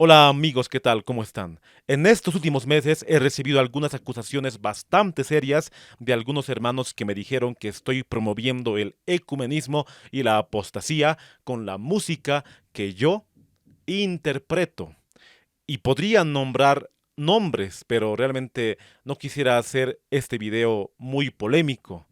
Hola amigos, ¿qué tal? ¿Cómo están? En estos últimos meses he recibido algunas acusaciones bastante serias de algunos hermanos que me dijeron que estoy promoviendo el ecumenismo y la apostasía con la música que yo interpreto. Y podría nombrar nombres, pero realmente no quisiera hacer este video muy polémico.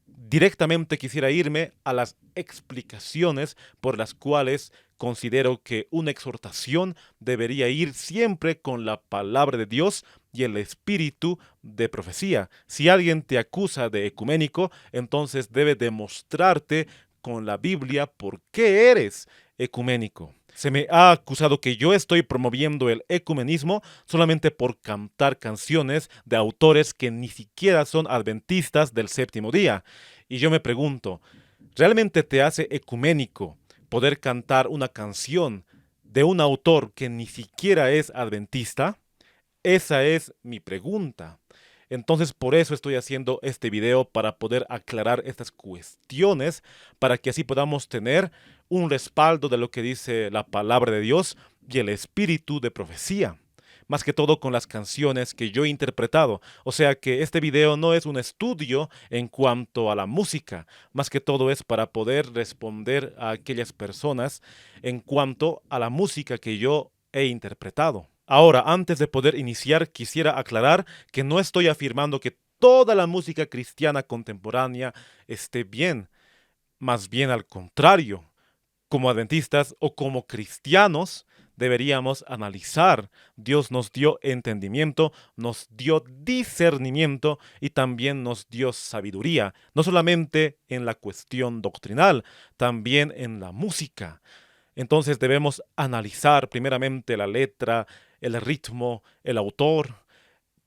Directamente quisiera irme a las explicaciones por las cuales considero que una exhortación debería ir siempre con la palabra de Dios y el espíritu de profecía. Si alguien te acusa de ecuménico, entonces debe demostrarte con la Biblia por qué eres ecuménico. Se me ha acusado que yo estoy promoviendo el ecumenismo solamente por cantar canciones de autores que ni siquiera son adventistas del séptimo día. Y yo me pregunto, ¿realmente te hace ecuménico poder cantar una canción de un autor que ni siquiera es adventista? Esa es mi pregunta. Entonces, por eso estoy haciendo este video para poder aclarar estas cuestiones, para que así podamos tener un respaldo de lo que dice la palabra de Dios y el espíritu de profecía. Más que todo con las canciones que yo he interpretado. O sea que este video no es un estudio en cuanto a la música. Más que todo es para poder responder a aquellas personas en cuanto a la música que yo he interpretado. Ahora, antes de poder iniciar, quisiera aclarar que no estoy afirmando que toda la música cristiana contemporánea esté bien, más bien al contrario. Como adventistas o como cristianos, deberíamos analizar. Dios nos dio entendimiento, nos dio discernimiento y también nos dio sabiduría, no solamente en la cuestión doctrinal, también en la música. Entonces debemos analizar primeramente la letra, el ritmo, el autor.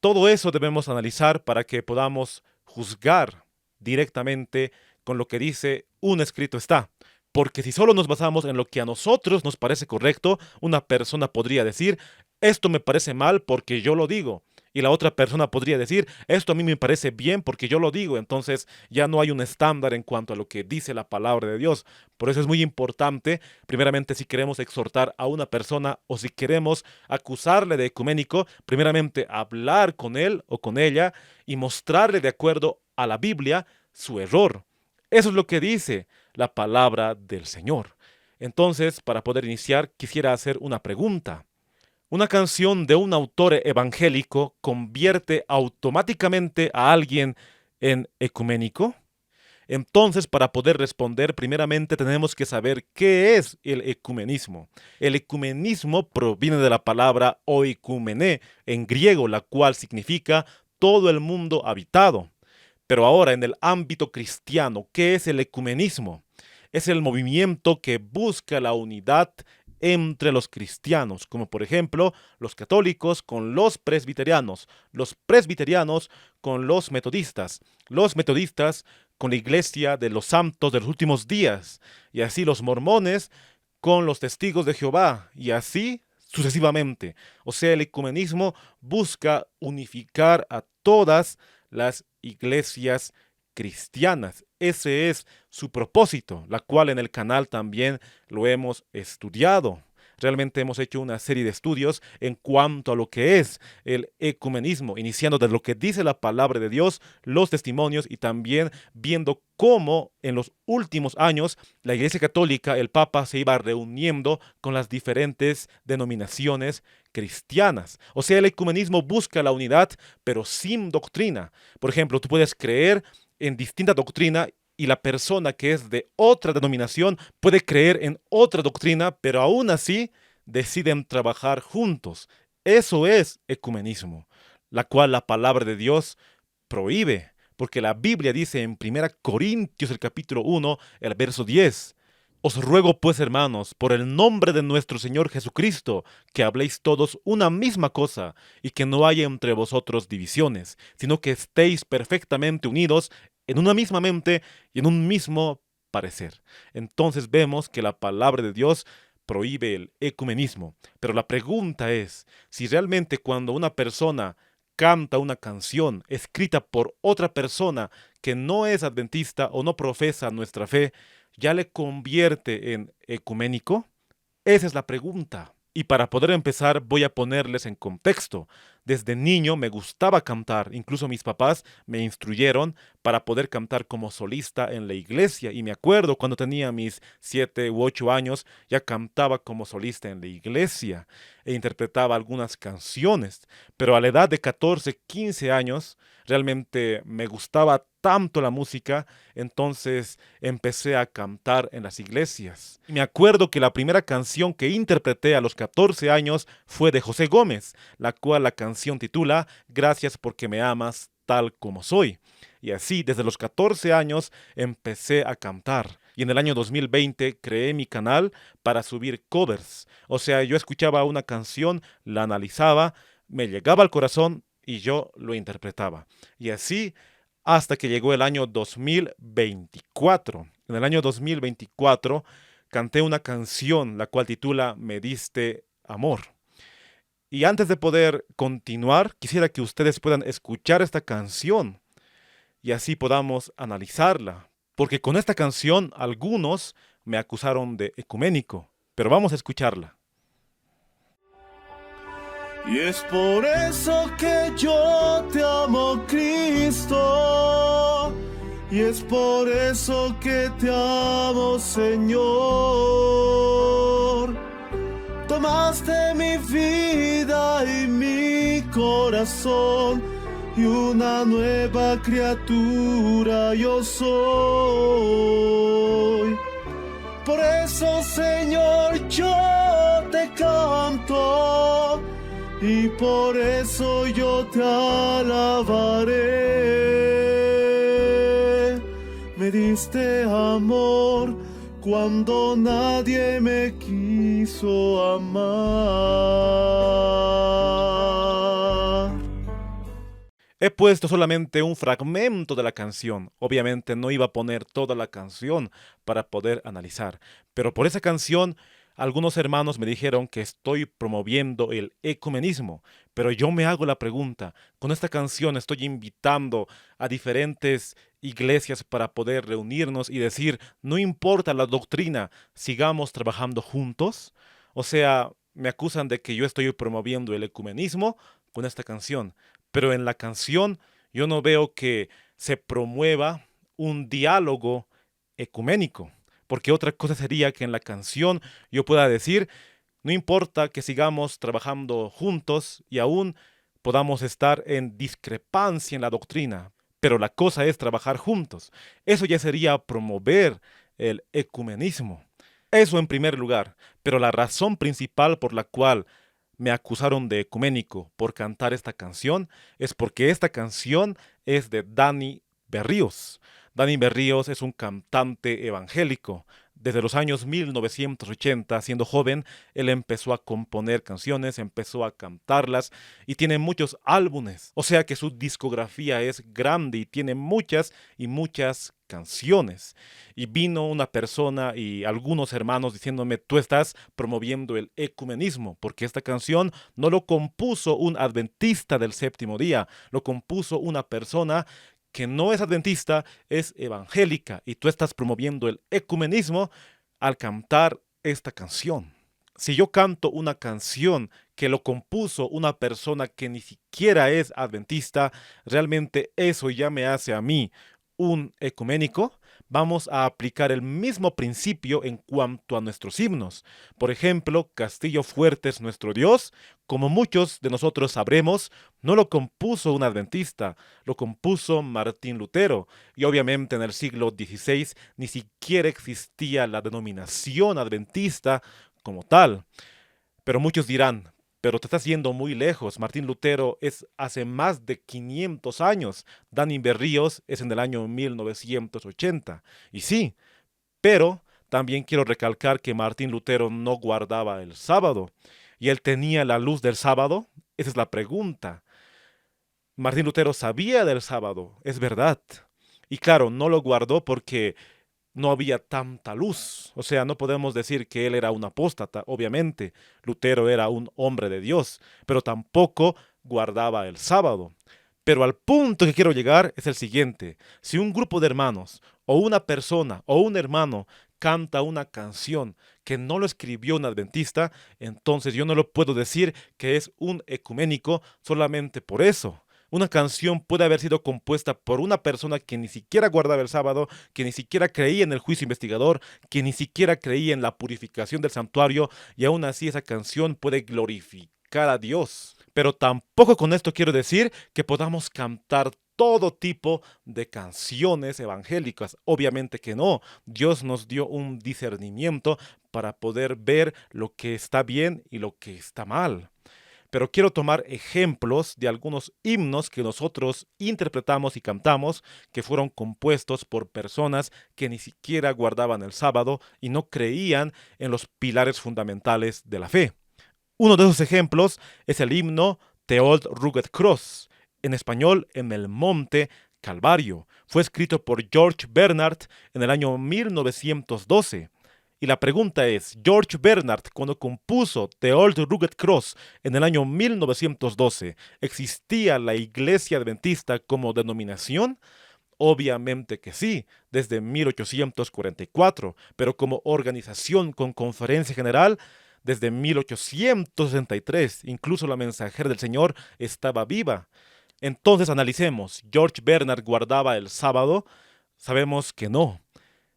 Todo eso debemos analizar para que podamos juzgar directamente con lo que dice un escrito está. Porque si solo nos basamos en lo que a nosotros nos parece correcto, una persona podría decir, esto me parece mal porque yo lo digo. Y la otra persona podría decir, esto a mí me parece bien porque yo lo digo. Entonces ya no hay un estándar en cuanto a lo que dice la palabra de Dios. Por eso es muy importante, primeramente, si queremos exhortar a una persona o si queremos acusarle de ecuménico, primeramente hablar con él o con ella y mostrarle de acuerdo a la Biblia su error. Eso es lo que dice la palabra del Señor. Entonces, para poder iniciar, quisiera hacer una pregunta. ¿Una canción de un autor evangélico convierte automáticamente a alguien en ecuménico? Entonces, para poder responder, primeramente tenemos que saber qué es el ecumenismo. El ecumenismo proviene de la palabra oikoumene en griego, la cual significa todo el mundo habitado. Pero ahora, en el ámbito cristiano, ¿qué es el ecumenismo? Es el movimiento que busca la unidad entre los cristianos, como por ejemplo los católicos con los presbiterianos con los metodistas con la iglesia de los santos de los últimos días, y así los mormones con los testigos de Jehová, y así sucesivamente. O sea, el ecumenismo busca unificar a todas las iglesias cristianas. Ese es su propósito, la cual en el canal también lo hemos estudiado. Realmente hemos hecho una serie de estudios en cuanto a lo que es el ecumenismo, iniciando desde lo que dice la palabra de Dios, los testimonios y también viendo cómo en los últimos años la Iglesia Católica, el Papa, se iba reuniendo con las diferentes denominaciones cristianas. O sea, el ecumenismo busca la unidad, pero sin doctrina. Por ejemplo, tú puedes creer en distinta doctrina y la persona que es de otra denominación puede creer en otra doctrina, pero aún así deciden trabajar juntos. Eso es ecumenismo, la cual la palabra de Dios prohíbe, porque la Biblia dice en 1 Corintios el capítulo 1, el verso 10. Os ruego pues, hermanos, por el nombre de nuestro Señor Jesucristo, que habléis todos una misma cosa, y que no haya entre vosotros divisiones, sino que estéis perfectamente unidos en una misma mente y en un mismo parecer. Entonces vemos que la palabra de Dios prohíbe el ecumenismo. Pero la pregunta es, si realmente cuando una persona canta una canción escrita por otra persona que no es adventista o no profesa nuestra fe, ¿ya le convierte en ecuménico? Esa es la pregunta. Y para poder empezar voy a ponerles en contexto. Desde niño me gustaba cantar, incluso mis papás me instruyeron para poder cantar como solista en la iglesia. Y me acuerdo cuando tenía mis 7 u 8 años, ya cantaba como solista en la iglesia e interpretaba algunas canciones. Pero a la edad de 14, 15 años, realmente me gustaba tanto la música, entonces empecé a cantar en las iglesias. Y me acuerdo que la primera canción que interpreté a los 14 años fue de José Gómez, la cual la canción titula Gracias porque me amas tal como soy. Y así, desde los 14 años, empecé a cantar. Y en el año 2020 creé mi canal para subir covers. O sea, yo escuchaba una canción, la analizaba, me llegaba al corazón y yo lo interpretaba. Y así hasta que llegó el año 2024. En el año 2024 canté una canción la cual titula Me diste amor. Y antes de poder continuar, quisiera que ustedes puedan escuchar esta canción y así podamos analizarla. Porque con esta canción algunos me acusaron de ecuménico, pero vamos a escucharla. Y es por eso que yo te amo, Cristo. Y es por eso que te amo, Señor. Tomaste mi vida y mi corazón, y una nueva criatura yo soy. Por eso, Señor, yo te canto, y por eso yo te alabaré. Me diste amor cuando nadie me quiso amar. He puesto solamente un fragmento de la canción. Obviamente no iba a poner toda la canción para poder analizar. Pero por esa canción, algunos hermanos me dijeron que estoy promoviendo el ecumenismo. Pero yo me hago la pregunta, con esta canción estoy invitando a diferentes iglesias para poder reunirnos y decir, no importa la doctrina, sigamos trabajando juntos. O sea, me acusan de que yo estoy promoviendo el ecumenismo con esta canción. Pero en la canción yo no veo que se promueva un diálogo ecuménico. Porque otra cosa sería que en la canción yo pueda decir, no importa que sigamos trabajando juntos y aún podamos estar en discrepancia en la doctrina, pero la cosa es trabajar juntos. Eso ya sería promover el ecumenismo. Eso en primer lugar, pero la razón principal por la cual me acusaron de ecuménico por cantar esta canción es porque esta canción es de Dani Berríos. Dani Berríos es un cantante evangélico. Desde los años 1980, siendo joven, él empezó a componer canciones, empezó a cantarlas y tiene muchos álbumes. O sea que su discografía es grande y tiene muchas y muchas canciones. Y vino una persona y algunos hermanos diciéndome, tú estás promoviendo el ecumenismo, porque esta canción no lo compuso un adventista del séptimo día, lo compuso una persona que no es adventista, es evangélica, y tú estás promoviendo el ecumenismo al cantar esta canción. Si yo canto una canción que lo compuso una persona que ni siquiera es adventista, realmente eso ya me hace a mí un ecuménico. Vamos a aplicar el mismo principio en cuanto a nuestros himnos. Por ejemplo, Castillo Fuerte es nuestro Dios. Como muchos de nosotros sabremos, no lo compuso un adventista, lo compuso Martín Lutero. Y obviamente en el siglo XVI ni siquiera existía la denominación adventista como tal. Pero muchos dirán, pero te estás yendo muy lejos. Martín Lutero es hace más de 500 años. Dani Berríos es en el año 1980. Y sí, pero también quiero recalcar que Martín Lutero no guardaba el sábado. ¿Y él tenía la luz del sábado? Esa es la pregunta. Martín Lutero sabía del sábado, es verdad. Y claro, no lo guardó porque no había tanta luz. O sea, no podemos decir que él era un apóstata, obviamente. Lutero era un hombre de Dios, pero tampoco guardaba el sábado. Pero al punto que quiero llegar es el siguiente. Si un grupo de hermanos, o una persona, o un hermano, canta una canción que no lo escribió un adventista, entonces yo no lo puedo decir que es un ecuménico solamente por eso. Una canción puede haber sido compuesta por una persona que ni siquiera guardaba el sábado, que ni siquiera creía en el juicio investigador, que ni siquiera creía en la purificación del santuario, y aún así esa canción puede glorificar a Dios. Pero tampoco con esto quiero decir que podamos cantar todo tipo de canciones evangélicas. Obviamente que no. Dios nos dio un discernimiento para poder ver lo que está bien y lo que está mal. Pero quiero tomar ejemplos de algunos himnos que nosotros interpretamos y cantamos, que fueron compuestos por personas que ni siquiera guardaban el sábado y no creían en los pilares fundamentales de la fe. Uno de esos ejemplos es el himno The Old Rugged Cross, en español En el Monte Calvario. Fue escrito por George Bernard en el año 1912. Y la pregunta es, George Bernard, cuando compuso The Old Rugged Cross en el año 1912, ¿existía la Iglesia Adventista como denominación? Obviamente que sí, desde 1844, pero como organización con conferencia general, desde 1863, incluso la Mensajera del Señor estaba viva. Entonces analicemos, ¿George Bernard guardaba el sábado? Sabemos que no.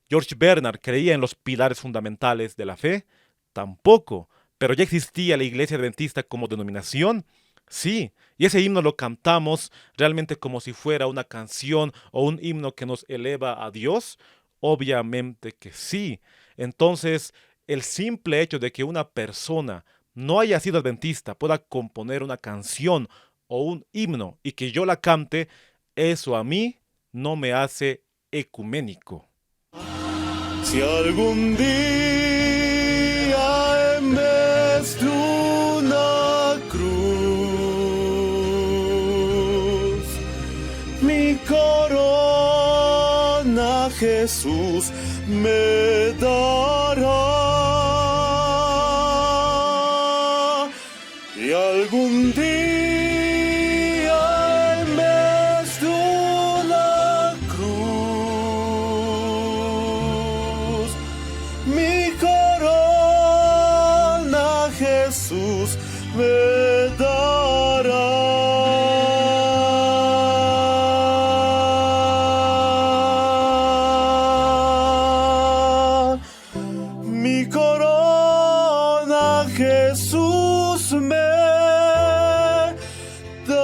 ¿George Bernard creía en los pilares fundamentales de la fe? Tampoco. ¿Pero ya existía la Iglesia Adventista como denominación? Sí. Y ese himno lo cantamos realmente como si fuera una canción o un himno que nos eleva a Dios. Obviamente que sí. Entonces, el simple hecho de que una persona no haya sido adventista pueda componer una canción o un himno y que yo la cante, eso a mí no me hace ecuménico. Si algún día en vez de una cruz mi corona Jesús me dará, y algún día en vez de una cruz mi corona Jesús me dará. Mi corona Jesús me dará.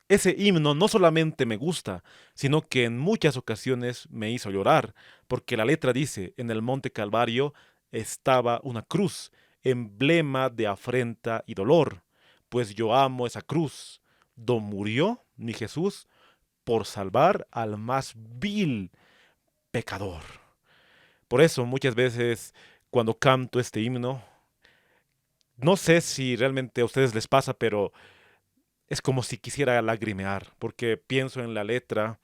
Ese himno no solamente me gusta, sino que en muchas ocasiones me hizo llorar, porque la letra dice, en el monte Calvario estaba una cruz, emblema de afrenta y dolor, pues yo amo esa cruz, donde murió mi Jesús por salvar al más vil pecador. Por eso muchas veces cuando canto este himno, no sé si realmente a ustedes les pasa, pero es como si quisiera lagrimear, porque pienso en la letra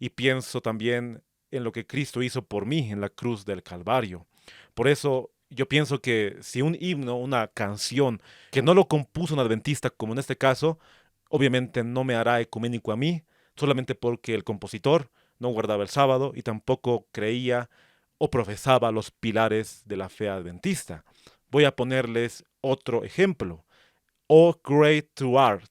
y pienso también en lo que Cristo hizo por mí en la cruz del Calvario. Por eso yo pienso que si un himno, una canción, que no lo compuso un adventista, como en este caso, obviamente no me hará ecuménico a mí, solamente porque el compositor no guardaba el sábado y tampoco creía o profesaba los pilares de la fe adventista. Voy a ponerles otro ejemplo. Oh great to art,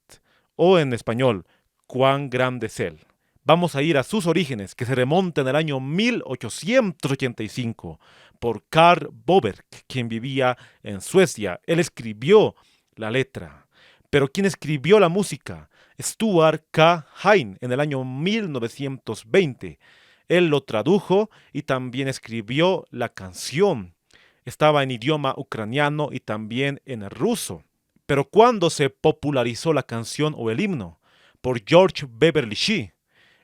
o en español, cuán grande es él. Vamos a ir a sus orígenes, que se remontan al año 1885, por Carl Boberg, quien vivía en Suecia. Él escribió la letra. Pero ¿quién escribió la música? Stuart K. Hine, en el año 1920. Él lo tradujo y también escribió la canción. Estaba en idioma ucraniano y también en ruso. Pero ¿cuándo se popularizó la canción o el himno? Por George Beverly Shee.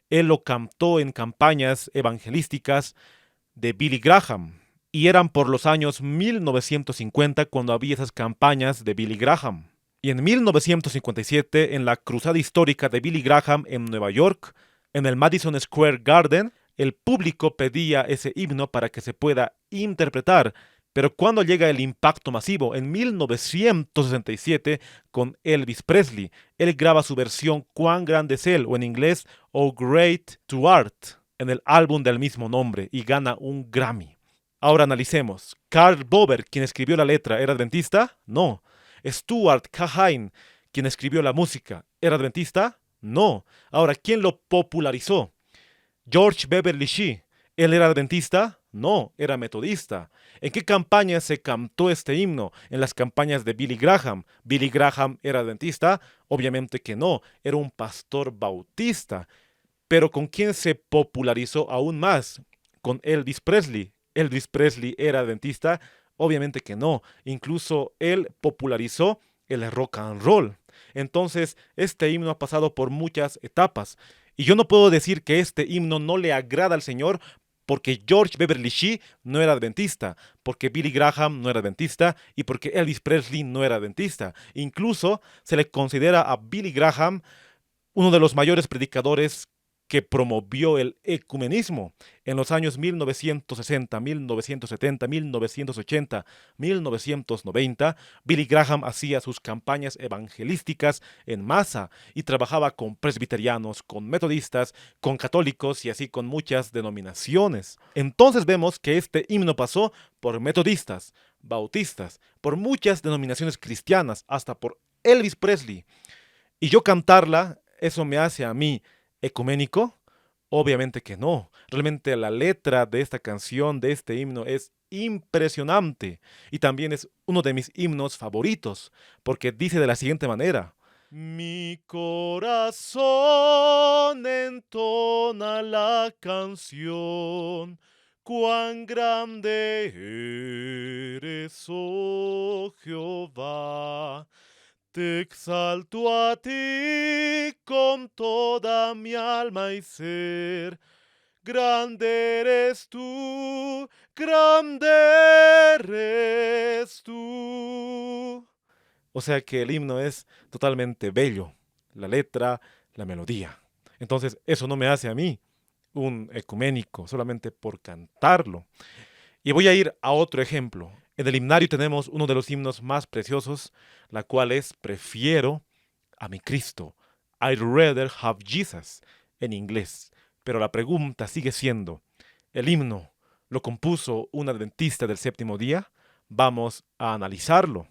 Él lo cantó en campañas evangelísticas de Billy Graham. Y eran por los años 1950 cuando había esas campañas de Billy Graham. Y en 1957, en la cruzada histórica de Billy Graham en Nueva York, en el Madison Square Garden, el público pedía ese himno para que se pueda interpretar Pero cuando llega el impacto masivo, en 1967, con Elvis Presley, él graba su versión Cuán grande es él, o en inglés, Oh Great to Art, en el álbum del mismo nombre, y gana un Grammy. Ahora analicemos. Karl Bober, quien escribió la letra, ¿era adventista? No. Stuart Kahane, quien escribió la música, ¿era adventista? No. Ahora, ¿quién lo popularizó? George Beverly Shee, ¿él era adventista? No, era metodista. ¿En qué campaña se cantó este himno? En las campañas de Billy Graham. ¿Billy Graham era adventista? Obviamente que no, era un pastor bautista. Pero ¿con quién se popularizó aún más? Con Elvis Presley. ¿Elvis Presley era adventista? Obviamente que no. Incluso él popularizó el rock and roll. Entonces, este himno ha pasado por muchas etapas. Y yo no puedo decir que este himno no le agrada al Señor porque George Beverly Shee no era adventista, porque Billy Graham no era adventista y porque Elvis Presley no era adventista. Incluso se le considera a Billy Graham uno de los mayores predicadores que promovió el ecumenismo en los años 1960, 1970, 1980, 1990. Billy Graham hacía sus campañas evangelísticas en masa y trabajaba con presbiterianos, con metodistas, con católicos y así con muchas denominaciones. Entonces vemos que este himno pasó por metodistas, bautistas, por muchas denominaciones cristianas, hasta por Elvis Presley. Y yo cantarla, ¿eso me hace a mí ecuménico? Obviamente que no. Realmente la letra de esta canción, de este himno, es impresionante. Y también es uno de mis himnos favoritos, porque dice de la siguiente manera: mi corazón entona la canción, cuán grande eres, oh Jehová. Te exalto a ti con toda mi alma y ser. Grande eres tú, grande eres tú. O sea que el himno es totalmente bello, la letra, la melodía. Entonces eso no me hace a mí un ecuménico solamente por cantarlo. Y voy a ir a otro ejemplo. En el himnario tenemos uno de los himnos más preciosos, la cual es Prefiero a mi Cristo. I'd rather have Jesus en inglés. Pero la pregunta sigue siendo, ¿el himno lo compuso un adventista del séptimo día? Vamos a analizarlo.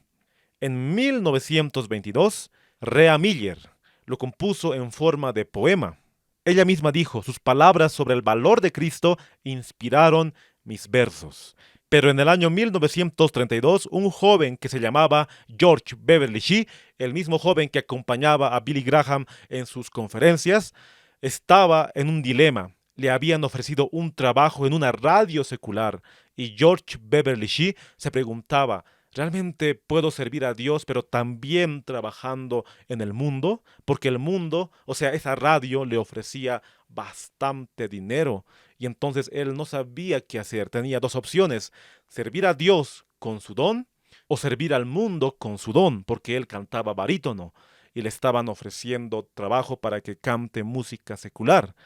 En 1922, Rhea Miller lo compuso en forma de poema. Ella misma dijo, sus palabras sobre el valor de Cristo inspiraron mis versos. Pero en el año 1932, un joven que se llamaba George Beverly Shee, el mismo joven que acompañaba a Billy Graham en sus conferencias, estaba en un dilema. Le habían ofrecido un trabajo en una radio secular y George Beverly Shee se preguntaba, ¿realmente puedo servir a Dios pero también trabajando en el mundo? Porque el mundo, o sea, esa radio le ofrecía bastante dinero y entonces él no sabía qué hacer. Tenía dos opciones, servir a Dios con su don o servir al mundo con su don, porque él cantaba barítono y le estaban ofreciendo trabajo para que cante música secular.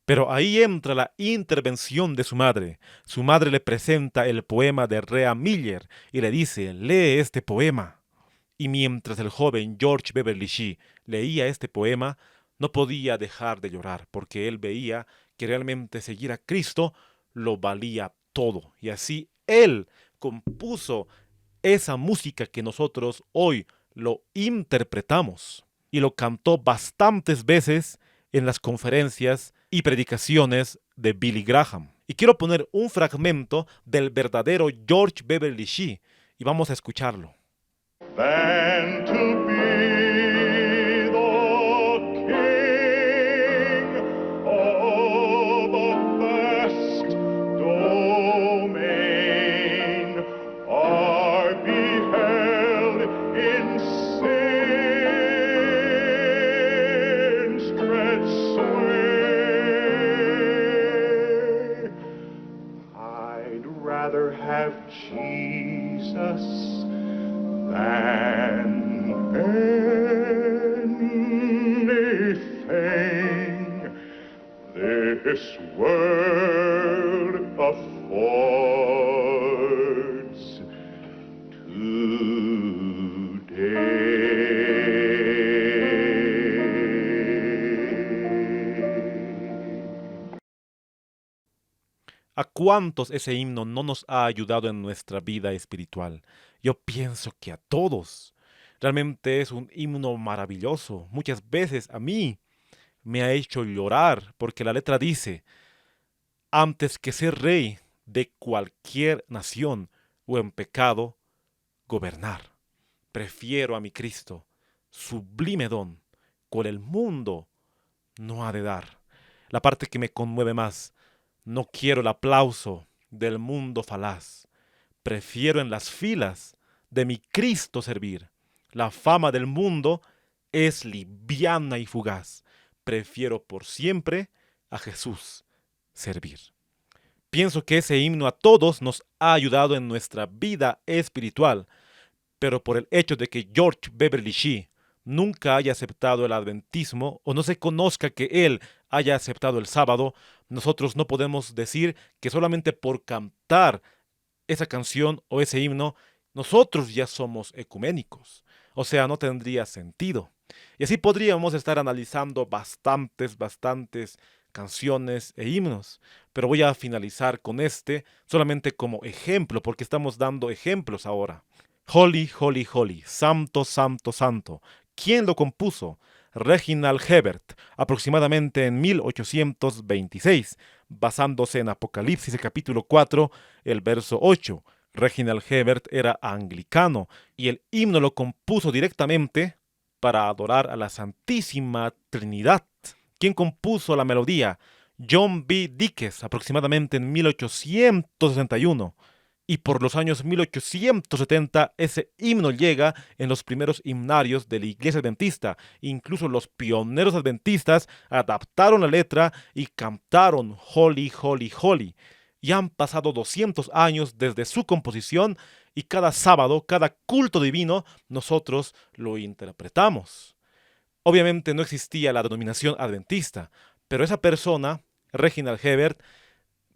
Pero ahí entra la intervención de su madre. Su madre le presenta el poema de Rhea Miller y le dice, lee este poema. Y mientras el joven George Beverly Shee leía este poema, no podía dejar de llorar, porque él veía que realmente seguir a Cristo lo valía todo. Y así él compuso esa música que nosotros hoy lo interpretamos. Y lo cantó bastantes veces en las conferencias y predicaciones de Billy Graham. Y quiero poner un fragmento del verdadero George Beverly Shee y vamos a escucharlo. Than to be the king of a vast domain, or be held in sin's dread sway. I'd rather have Jesus than anything this world affords ¿A cuántos ese himno no nos ha ayudado en nuestra vida espiritual? Yo pienso que a todos. Realmente es un himno maravilloso. Muchas veces a mí me ha hecho llorar porque la letra dice, antes que ser rey de cualquier nación o en pecado, gobernar. Prefiero a mi Cristo, sublime don, cual el mundo no ha de dar. La parte que me conmueve más, no quiero el aplauso del mundo falaz. Prefiero en las filas de mi Cristo servir. La fama del mundo es liviana y fugaz. Prefiero por siempre a Jesús servir. Pienso que ese himno a todos nos ha ayudado en nuestra vida espiritual, pero por el hecho de que George Beverly Shea nunca haya aceptado el adventismo o no se conozca que él haya aceptado el sábado, nosotros no podemos decir que solamente por cantar esa canción o ese himno, nosotros ya somos ecuménicos. O sea, no tendría sentido. Y así podríamos estar analizando bastantes canciones e himnos. Pero voy a finalizar con este solamente como ejemplo, porque estamos dando ejemplos ahora. Holy, holy, holy, santo, santo, santo. ¿Quién lo compuso? Reginald Hebert, aproximadamente en 1826, basándose en Apocalipsis el capítulo 4, el verso 8. Reginald Hebert era anglicano y el himno lo compuso directamente para adorar a la Santísima Trinidad. ¿Quién compuso la melodía? John B. Dickes, aproximadamente en 1861. Y por los años 1870 ese himno llega en los primeros himnarios de la Iglesia Adventista. Incluso los pioneros adventistas adaptaron la letra y cantaron Holy, Holy, Holy. Y han pasado 200 años desde su composición y cada sábado, cada culto divino, nosotros lo interpretamos. Obviamente no existía la denominación adventista, pero esa persona, Reginald Hebert,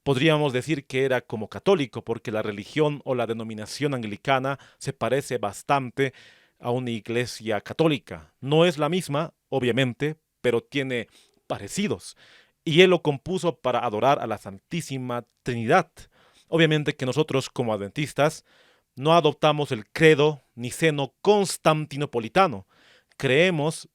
podríamos decir que era como católico, porque la religión o la denominación anglicana se parece bastante a una iglesia católica. No es la misma, obviamente, pero tiene parecidos. Y él lo compuso para adorar a la Santísima Trinidad. Obviamente que nosotros como adventistas no adoptamos el credo niceno constantinopolitano. Creemos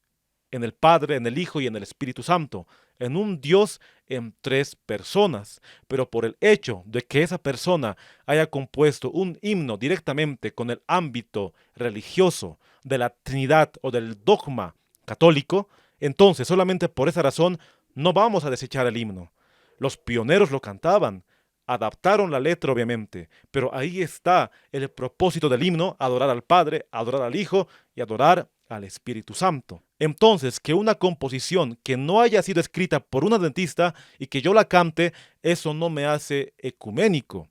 en el Padre, en el Hijo y en el Espíritu Santo, en un Dios en tres personas, pero por el hecho de que esa persona haya compuesto un himno directamente con el ámbito religioso de la Trinidad o del dogma católico, entonces solamente por esa razón no vamos a desechar el himno. Los pioneros lo cantaban, adaptaron la letra obviamente, pero ahí está el propósito del himno: adorar al Padre, adorar al Hijo y adorar al Espíritu Santo. Entonces, que una composición que no haya sido escrita por un adventista y que yo la cante, eso no me hace ecuménico.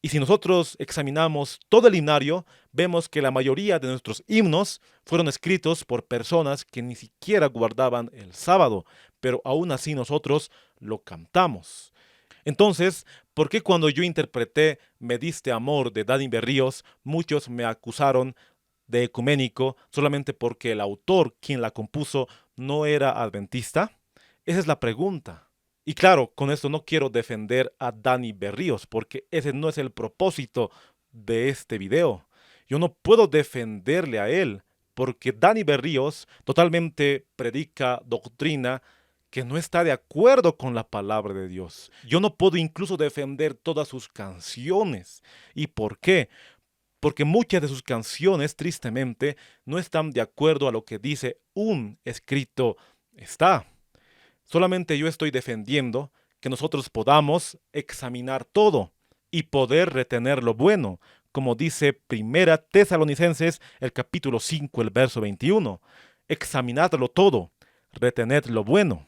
Y si nosotros examinamos todo el himnario, vemos que la mayoría de nuestros himnos fueron escritos por personas que ni siquiera guardaban el sábado, pero aún así nosotros lo cantamos. Entonces, ¿por qué cuando yo interpreté Me diste amor de Dani Berríos, muchos me acusaron de ecuménico solamente porque el autor, quien la compuso, no era adventista? Esa es la pregunta. Y claro, con esto no quiero defender a Dani Berríos, porque ese no es el propósito de este video. Yo no puedo defenderle a él, porque Dani Berríos totalmente predica doctrina que no está de acuerdo con la palabra de Dios. Yo no puedo incluso defender todas sus canciones. ¿Y por qué? Porque muchas de sus canciones, tristemente, no están de acuerdo a lo que dice un escrito está. Solamente yo estoy defendiendo que nosotros podamos examinar todo y poder retener lo bueno, como dice Primera Tesalonicenses, el capítulo 5, el verso 21. Examinadlo todo, retened lo bueno.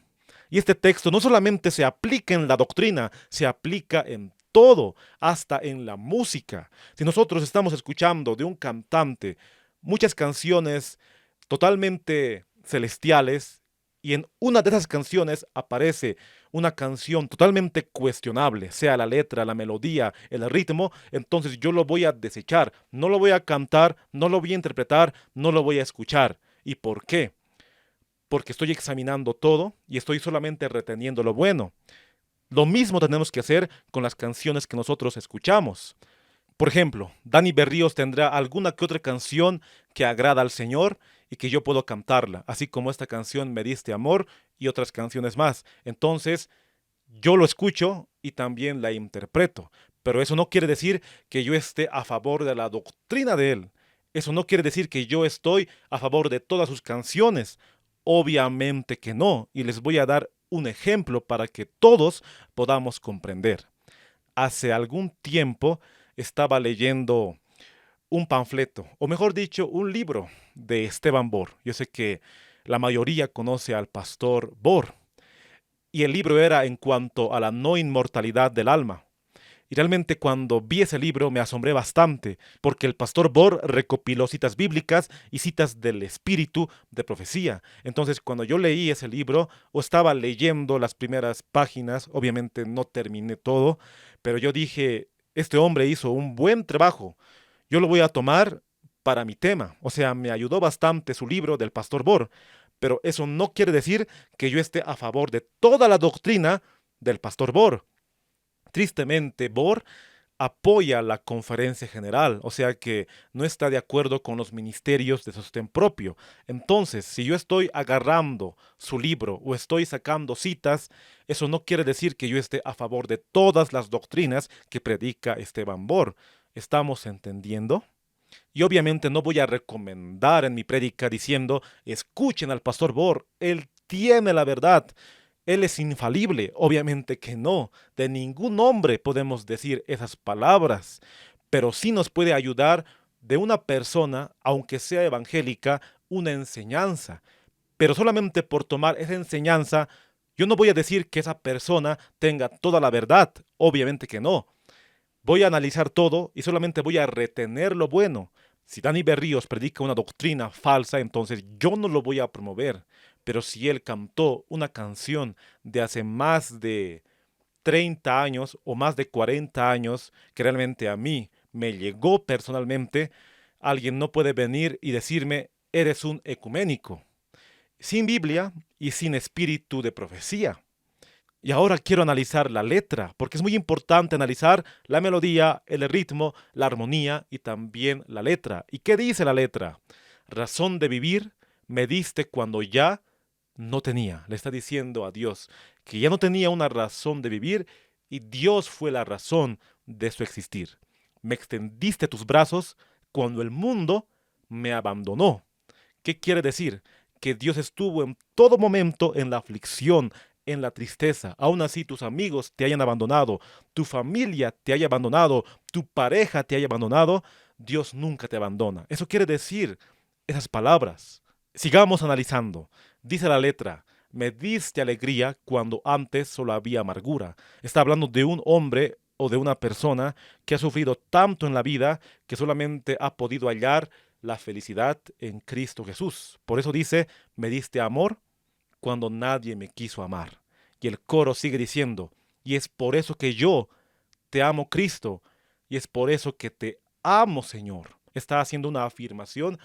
Y este texto no solamente se aplica en la doctrina, se aplica en todo, hasta en la música. Si nosotros estamos escuchando de un cantante muchas canciones totalmente celestiales y en una de esas canciones aparece una canción totalmente cuestionable, sea la letra, la melodía, el ritmo, entonces yo lo voy a desechar, no lo voy a cantar, no lo voy a interpretar, no lo voy a escuchar. ¿Y por qué? Porque estoy examinando todo y estoy solamente reteniendo lo bueno. Lo mismo tenemos que hacer con las canciones que nosotros escuchamos. Por ejemplo, Dani Berríos tendrá alguna que otra canción que agrada al Señor y que yo puedo cantarla, así como esta canción Me diste amor y otras canciones más. Entonces, yo lo escucho y también la interpreto, pero eso no quiere decir que yo esté a favor de la doctrina de él. Eso no quiere decir que yo estoy a favor de todas sus canciones. Obviamente que no, y les voy a dar un ejemplo para que todos podamos comprender. Hace algún tiempo estaba leyendo un panfleto, o mejor dicho, un libro de Esteban Bor. Yo sé que la mayoría conoce al pastor Bor, y el libro era en cuanto a la no inmortalidad del alma. Y realmente cuando vi ese libro me asombré bastante, porque el pastor Bor recopiló citas bíblicas y citas del espíritu de profecía. Entonces cuando yo leí ese libro, o estaba leyendo las primeras páginas, obviamente no terminé todo, pero yo dije, este hombre hizo un buen trabajo, yo lo voy a tomar para mi tema. O sea, me ayudó bastante su libro del pastor Bor, pero eso no quiere decir que yo esté a favor de toda la doctrina del pastor Bor. Tristemente, Bor apoya la conferencia general, o sea que no está de acuerdo con los ministerios de sostén propio. Entonces, si yo estoy agarrando su libro o estoy sacando citas, eso no quiere decir que yo esté a favor de todas las doctrinas que predica Esteban Bor. ¿Estamos entendiendo? Y obviamente no voy a recomendar en mi prédica diciendo, escuchen al pastor Bor, él tiene la verdad. Él es infalible, obviamente que no. De ningún hombre podemos decir esas palabras, pero sí nos puede ayudar de una persona, aunque sea evangélica, una enseñanza. Pero solamente por tomar esa enseñanza, yo no voy a decir que esa persona tenga toda la verdad, obviamente que no. Voy a analizar todo y solamente voy a retener lo bueno. Si Dani Berríos predica una doctrina falsa, entonces yo no lo voy a promover. Pero si él cantó una canción de hace más de 30 años o más de 40 años, que realmente a mí me llegó personalmente, alguien no puede venir y decirme, eres un ecuménico, sin Biblia y sin espíritu de profecía. Y ahora quiero analizar la letra, porque es muy importante analizar la melodía, el ritmo, la armonía y también la letra. ¿Y qué dice la letra? Razón de vivir me diste cuando ya no tenía. Le está diciendo a Dios que ya no tenía una razón de vivir y Dios fue la razón de su existir. Me extendiste tus brazos cuando el mundo me abandonó. ¿Qué quiere decir? Que Dios estuvo en todo momento en la aflicción, en la tristeza. Aún así tus amigos te hayan abandonado, tu familia te haya abandonado, tu pareja te haya abandonado, Dios nunca te abandona. Eso quiere decir esas palabras. Sigamos analizando. Dice la letra, me diste alegría cuando antes solo había amargura. Está hablando de un hombre o de una persona que ha sufrido tanto en la vida que solamente ha podido hallar la felicidad en Cristo Jesús. Por eso dice, me diste amor cuando nadie me quiso amar. Y el coro sigue diciendo, y es por eso que yo te amo, Cristo, y es por eso que te amo, Señor. Está haciendo una afirmación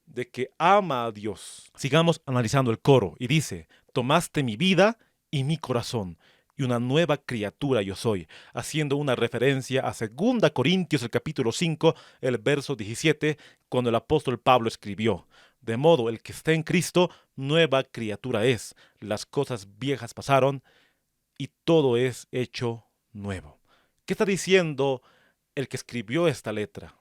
de que ama a Dios. Sigamos analizando el coro y dice, tomaste mi vida y mi corazón, y una nueva criatura yo soy, haciendo una referencia a 2 Corintios el capítulo 5, el verso 17, cuando el apóstol Pablo escribió, de modo el que está en Cristo, nueva criatura es, las cosas viejas pasaron y todo es hecho nuevo. ¿Qué está diciendo el que escribió esta letra?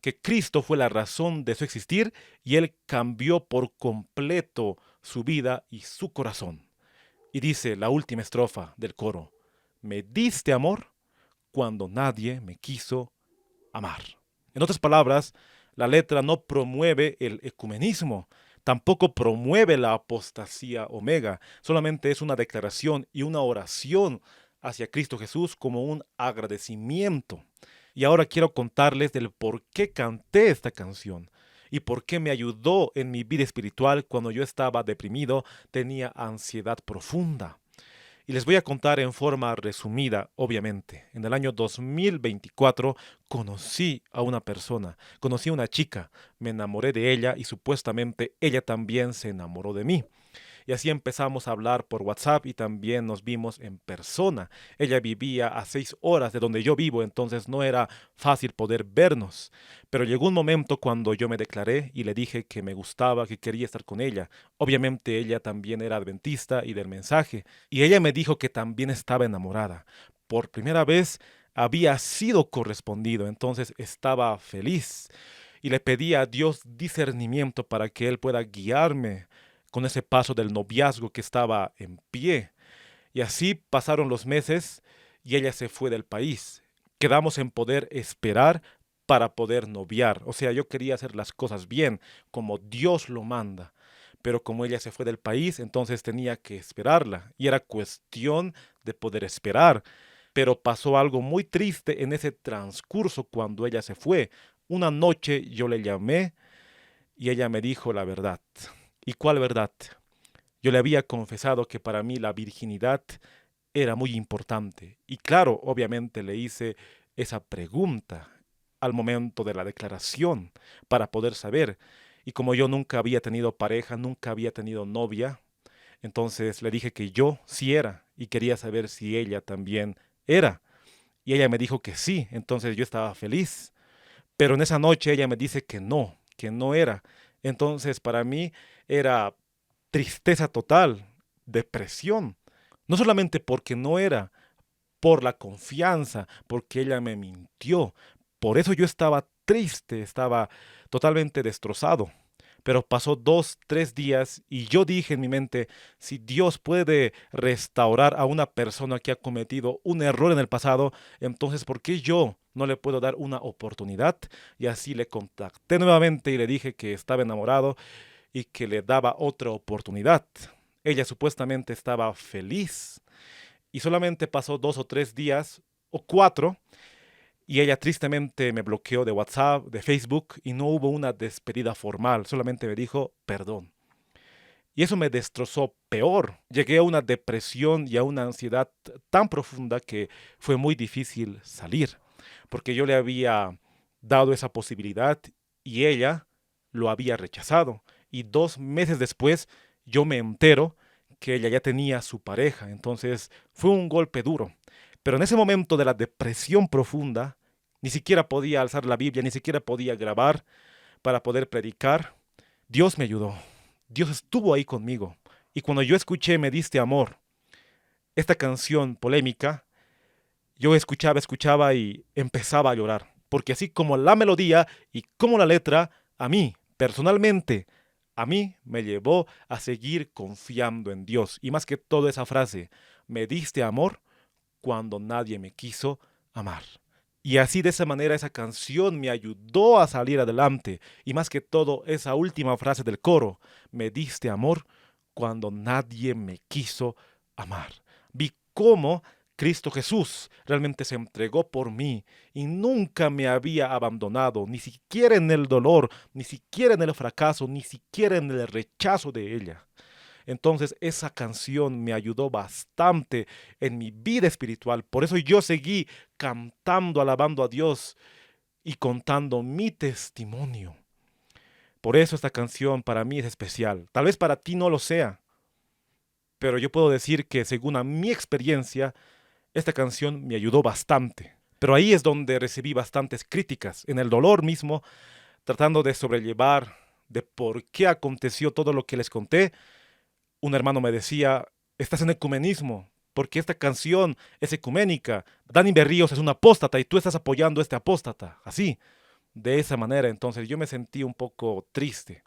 Que Cristo fue la razón de su existir y Él cambió por completo su vida y su corazón. Y dice la última estrofa del coro, me diste amor cuando nadie me quiso amar. En otras palabras, la letra no promueve el ecumenismo, tampoco promueve la apostasía omega, solamente es una declaración y una oración hacia Cristo Jesús como un agradecimiento. Y ahora quiero contarles del por qué canté esta canción y por qué me ayudó en mi vida espiritual cuando yo estaba deprimido, tenía ansiedad profunda. Y les voy a contar en forma resumida, obviamente. En el año 2024 conocí a una persona, conocí a una chica, me enamoré de ella y supuestamente ella también se enamoró de mí. y así empezamos a hablar por WhatsApp y también nos vimos en persona. Ella vivía a 6 horas de donde yo vivo, entonces no era fácil poder vernos. Pero llegó un momento cuando yo me declaré y le dije que me gustaba, que quería estar con ella. Obviamente ella también era adventista y del mensaje, y ella me dijo que también estaba enamorada. Por primera vez había sido correspondido, entonces estaba feliz y le pedí a Dios discernimiento para que Él pueda guiarme con ese paso del noviazgo que estaba en pie. Y así pasaron los meses y ella se fue del país. Quedamos en poder esperar para poder noviar. O sea, yo quería hacer las cosas bien, como Dios lo manda. Pero como ella se fue del país, entonces tenía que esperarla. Y era cuestión de poder esperar. Pero pasó algo muy triste en ese transcurso cuando ella se fue. Una noche yo le llamé y ella me dijo la verdad. ¿Y cuál verdad? Yo le había confesado que para mí la virginidad era muy importante. Y claro, obviamente le hice esa pregunta al momento de la declaración para poder saber. Y como yo nunca había tenido pareja, nunca había tenido novia, entonces le dije que yo sí era y quería saber si ella también era. Y ella me dijo que sí, entonces yo estaba feliz. Pero en esa noche ella me dice que no era. Entonces para mí era tristeza total, depresión. No solamente porque no era, por la confianza, porque ella me mintió. Por eso yo estaba triste, estaba totalmente destrozado. Pero pasó 2, 3 días y yo dije en mi mente, si Dios puede restaurar a una persona que ha cometido un error en el pasado, entonces ¿por qué yo no le puedo dar una oportunidad? Y así le contacté nuevamente y le dije que estaba enamorado y que le daba otra oportunidad. Ella supuestamente estaba feliz y solamente pasó 2 o 3 días o 4 y ella tristemente me bloqueó de WhatsApp, de Facebook y no hubo una despedida formal, solamente me dijo perdón. Y eso me destrozó peor. Llegué a una depresión y a una ansiedad tan profunda que fue muy difícil salir, porque yo le había dado esa posibilidad y ella lo había rechazado. Y 2 meses después yo me entero que ella ya tenía su pareja. Entonces fue un golpe duro. Pero en ese momento de la depresión profunda, ni siquiera podía alzar la Biblia, ni siquiera podía grabar para poder predicar. Dios me ayudó. Dios estuvo ahí conmigo. Y cuando yo escuché Me diste amor, esta canción polémica, yo escuchaba y empezaba a llorar. Porque así como la melodía y como la letra, a mí, personalmente, a mí me llevó a seguir confiando en Dios. Y más que todo esa frase, me diste amor cuando nadie me quiso amar. Y así de esa manera esa canción me ayudó a salir adelante. Y más que todo esa última frase del coro, me diste amor cuando nadie me quiso amar. Vi cómo Cristo Jesús realmente se entregó por mí y nunca me había abandonado, ni siquiera en el dolor, ni siquiera en el fracaso, ni siquiera en el rechazo de ella. Entonces esa canción me ayudó bastante en mi vida espiritual. Por eso yo seguí cantando, alabando a Dios y contando mi testimonio. Por eso esta canción para mí es especial. Tal vez para ti no lo sea, pero yo puedo decir que según a mi experiencia, esta canción me ayudó bastante. Pero ahí es donde recibí bastantes críticas, en el dolor mismo, tratando de sobrellevar de por qué aconteció todo lo que les conté. Un hermano me decía, estás en ecumenismo, porque esta canción es ecuménica. Dani Berríos es un apóstata y tú estás apoyando a este apóstata. Así, de esa manera, entonces yo me sentí un poco triste.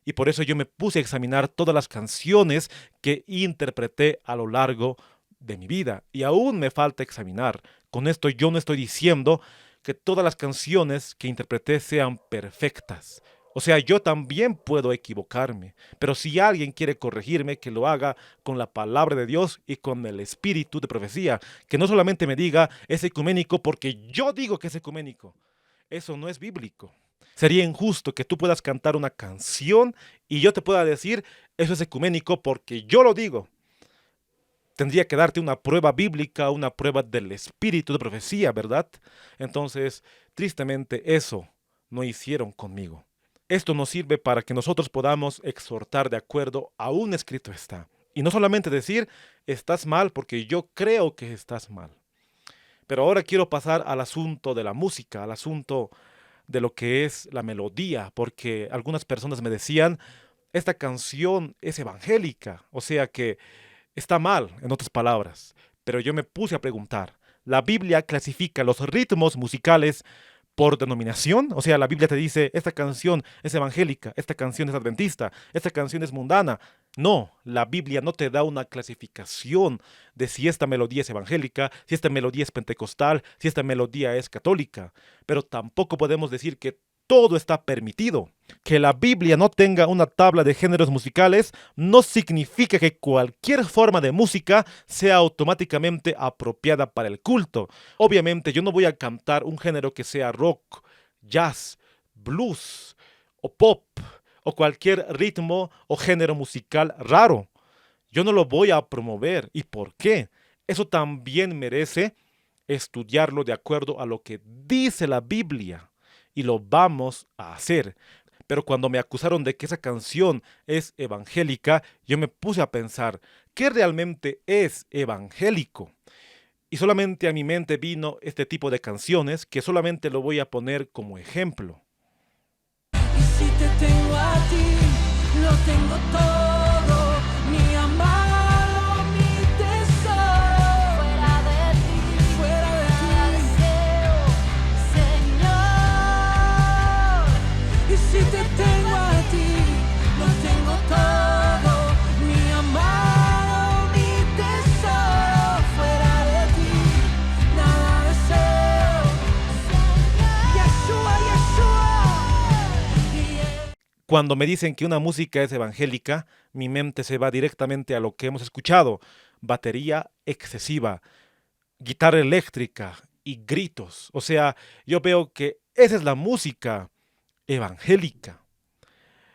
Y por eso yo me puse a examinar todas las canciones que interpreté a lo largo de mi vida. Y aún me falta examinar. Con esto yo no estoy diciendo que todas las canciones que interpreté sean perfectas. O sea, yo también puedo equivocarme, pero si alguien quiere corregirme, que lo haga con la palabra de Dios y con el espíritu de profecía, que no solamente me diga es ecuménico porque yo digo que es ecuménico. Eso no es bíblico. Sería injusto que tú puedas cantar una canción y yo te pueda decir eso es ecuménico porque yo lo digo. Tendría que darte una prueba bíblica, una prueba del espíritu de profecía, ¿verdad? Entonces, tristemente, eso no hicieron conmigo. Esto nos sirve para que nosotros podamos exhortar de acuerdo a un escrito está. Y no solamente decir, estás mal porque yo creo que estás mal. Pero ahora quiero pasar al asunto de la música, al asunto de lo que es la melodía, porque algunas personas me decían, esta canción es evangélica, o sea que está mal, en otras palabras. Pero yo me puse a preguntar, ¿la Biblia clasifica los ritmos musicales por denominación? O sea, la Biblia te dice, esta canción es evangélica, esta canción es adventista, esta canción es mundana. No, la Biblia no te da una clasificación de si esta melodía es evangélica, si esta melodía es pentecostal, si esta melodía es católica. Pero tampoco podemos decir que todo está permitido. Que la Biblia no tenga una tabla de géneros musicales no significa que cualquier forma de música sea automáticamente apropiada para el culto. Obviamente yo no voy a cantar un género que sea rock, jazz, blues o pop o cualquier ritmo o género musical raro. Yo no lo voy a promover. ¿Y por qué? Eso también merece estudiarlo de acuerdo a lo que dice la Biblia. Y lo vamos a hacer. Pero cuando me acusaron de que esa canción es evangélica, yo me puse a pensar, ¿qué realmente es evangélico? Y solamente a mi mente vino este tipo de canciones que solamente lo voy a poner como ejemplo. Y si te tengo a ti, lo tengo todo, mi amado, mi tesoro. Fuera de ti, deseo, Señor. Y si te tengo a ti, lo tengo todo, mi amado, mi tesoro. Fuera de ti, nada deseo. Yeshua, Yeshua. Cuando me dicen que una música es evangélica, mi mente se va directamente a lo que hemos escuchado. Batería excesiva, guitarra eléctrica y gritos. O sea, yo veo que esa es la música evangélica.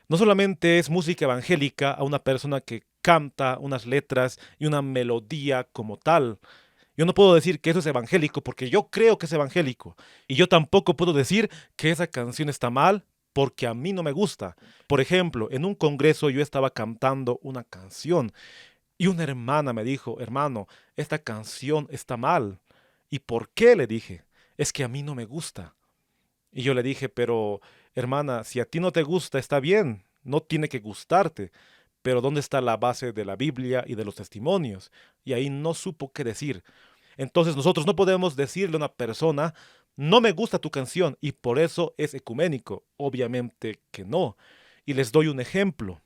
No solamente es música evangélica a una persona que canta unas letras y una melodía como tal. Yo no puedo decir que eso es evangélico porque yo creo que es evangélico. Y yo tampoco puedo decir que esa canción está mal porque a mí no me gusta. Por ejemplo, en un congreso yo estaba cantando una canción y una hermana me dijo, hermano, esta canción está mal. ¿Y por qué? Le dije, es que a mí no me gusta. Y yo le dije, pero hermana, si a ti no te gusta, está bien, no tiene que gustarte. Pero ¿dónde está la base de la Biblia y de los testimonios? Y ahí no supo qué decir. Entonces nosotros no podemos decirle a una persona, no me gusta tu canción y por eso es ecuménico. Obviamente que no. Y les doy un ejemplo.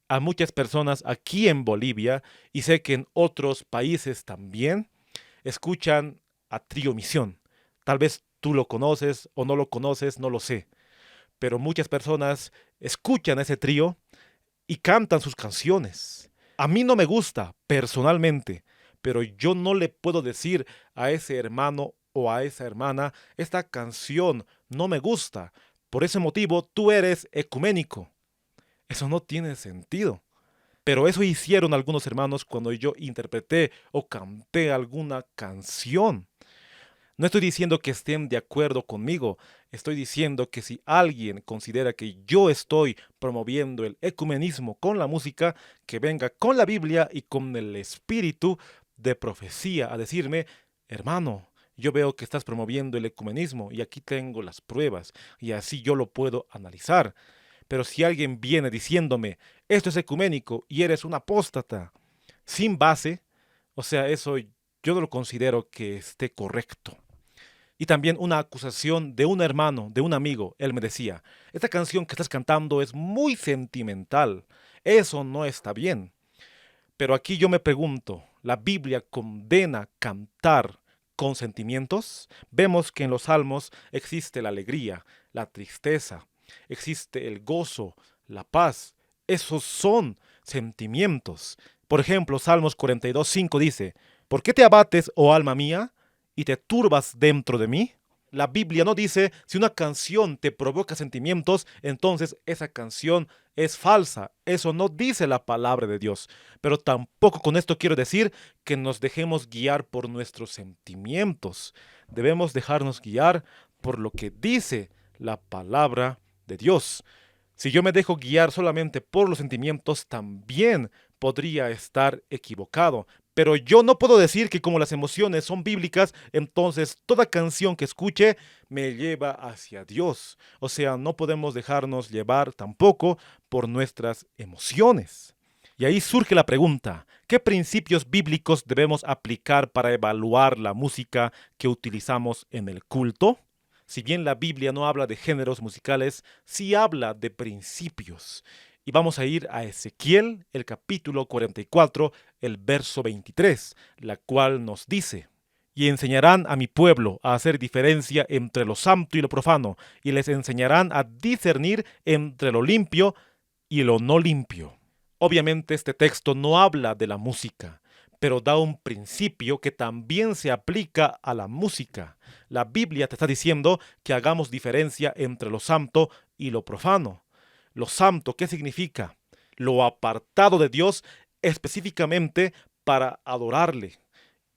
A muchas personas aquí en Bolivia, y sé que en otros países también, escuchan a Trío Misión. Tal vez tú lo conoces o no lo conoces, no lo sé. Pero muchas personas escuchan a ese trío y cantan sus canciones. A mí no me gusta personalmente, pero yo no le puedo decir a ese hermano o a esa hermana, esta canción no me gusta. Por ese motivo tú eres ecuménico. Eso no tiene sentido. Pero eso hicieron algunos hermanos cuando yo interpreté o canté alguna canción. No estoy diciendo que estén de acuerdo conmigo, estoy diciendo que si alguien considera que yo estoy promoviendo el ecumenismo con la música, que venga con la Biblia y con el espíritu de profecía a decirme, hermano, yo veo que estás promoviendo el ecumenismo y aquí tengo las pruebas y así yo lo puedo analizar. Pero si alguien viene diciéndome, esto es ecuménico y eres un apóstata, sin base, o sea, eso yo no lo considero que esté correcto. Y también una acusación de un hermano, de un amigo. Él me decía, esta canción que estás cantando es muy sentimental. Eso no está bien. Pero aquí yo me pregunto, ¿la Biblia condena cantar con sentimientos? Vemos que en los salmos existe la alegría, la tristeza, existe el gozo, la paz. Esos son sentimientos. Por ejemplo, Salmos 42:5 dice, ¿por qué te abates, oh alma mía, y te turbas dentro de mí? La Biblia no dice si una canción te provoca sentimientos, entonces esa canción es falsa. Eso no dice la palabra de Dios. Pero tampoco con esto quiero decir que nos dejemos guiar por nuestros sentimientos. Debemos dejarnos guiar por lo que dice la palabra de Dios. Si yo me dejo guiar solamente por los sentimientos, también podría estar equivocado. Pero yo no puedo decir que como las emociones son bíblicas, entonces toda canción que escuche me lleva hacia Dios. O sea, no podemos dejarnos llevar tampoco por nuestras emociones. Y ahí surge la pregunta, ¿qué principios bíblicos debemos aplicar para evaluar la música que utilizamos en el culto? Si bien la Biblia no habla de géneros musicales, sí habla de principios. Y vamos a ir a Ezequiel, el capítulo 44, el verso 23, la cual nos dice: Y enseñarán a mi pueblo a hacer diferencia entre lo santo y lo profano, y les enseñarán a discernir entre lo limpio y lo no limpio. Obviamente este texto no habla de la música, pero da un principio que también se aplica a la música. La Biblia te está diciendo que hagamos diferencia entre lo santo y lo profano. Lo santo, ¿qué significa? Lo apartado de Dios específicamente para adorarle.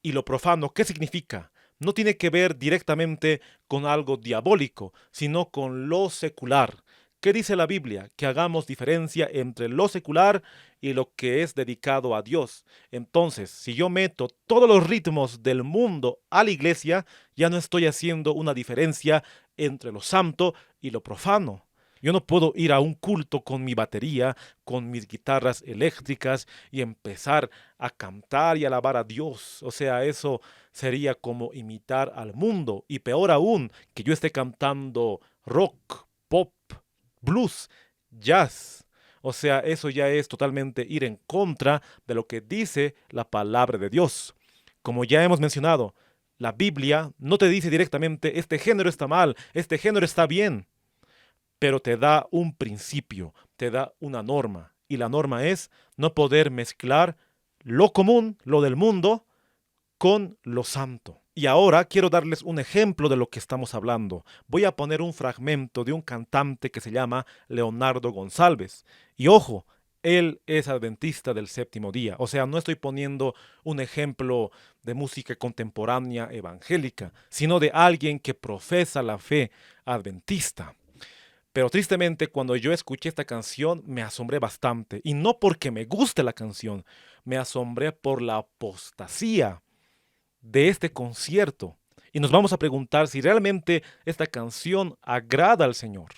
Y lo profano, ¿qué significa? No tiene que ver directamente con algo diabólico, sino con lo secular. ¿Qué dice la Biblia? Que hagamos diferencia entre lo secular y lo que es dedicado a Dios. Entonces, si yo meto todos los ritmos del mundo a la iglesia, ya no estoy haciendo una diferencia entre lo santo y lo profano. Yo no puedo ir a un culto con mi batería, con mis guitarras eléctricas y empezar a cantar y alabar a Dios. O sea, eso sería como imitar al mundo. Y peor aún, que yo esté cantando rock, pop, blues, jazz. O sea, eso ya es totalmente ir en contra de lo que dice la palabra de Dios. Como ya hemos mencionado, la Biblia no te dice directamente este género está mal, este género está bien, pero te da un principio, te da una norma. Y la norma es no poder mezclar lo común, lo del mundo, con lo santo. Y ahora quiero darles un ejemplo de lo que estamos hablando. Voy a poner un fragmento de un cantante que se llama Leonardo González. Y ojo, él es adventista del séptimo día. O sea, no estoy poniendo un ejemplo de música contemporánea evangélica, sino de alguien que profesa la fe adventista. Pero tristemente, cuando yo escuché esta canción, me asombré bastante. Y no porque me guste la canción, me asombré por la apostasía de este concierto. Y nos vamos a preguntar si realmente esta canción agrada al Señor.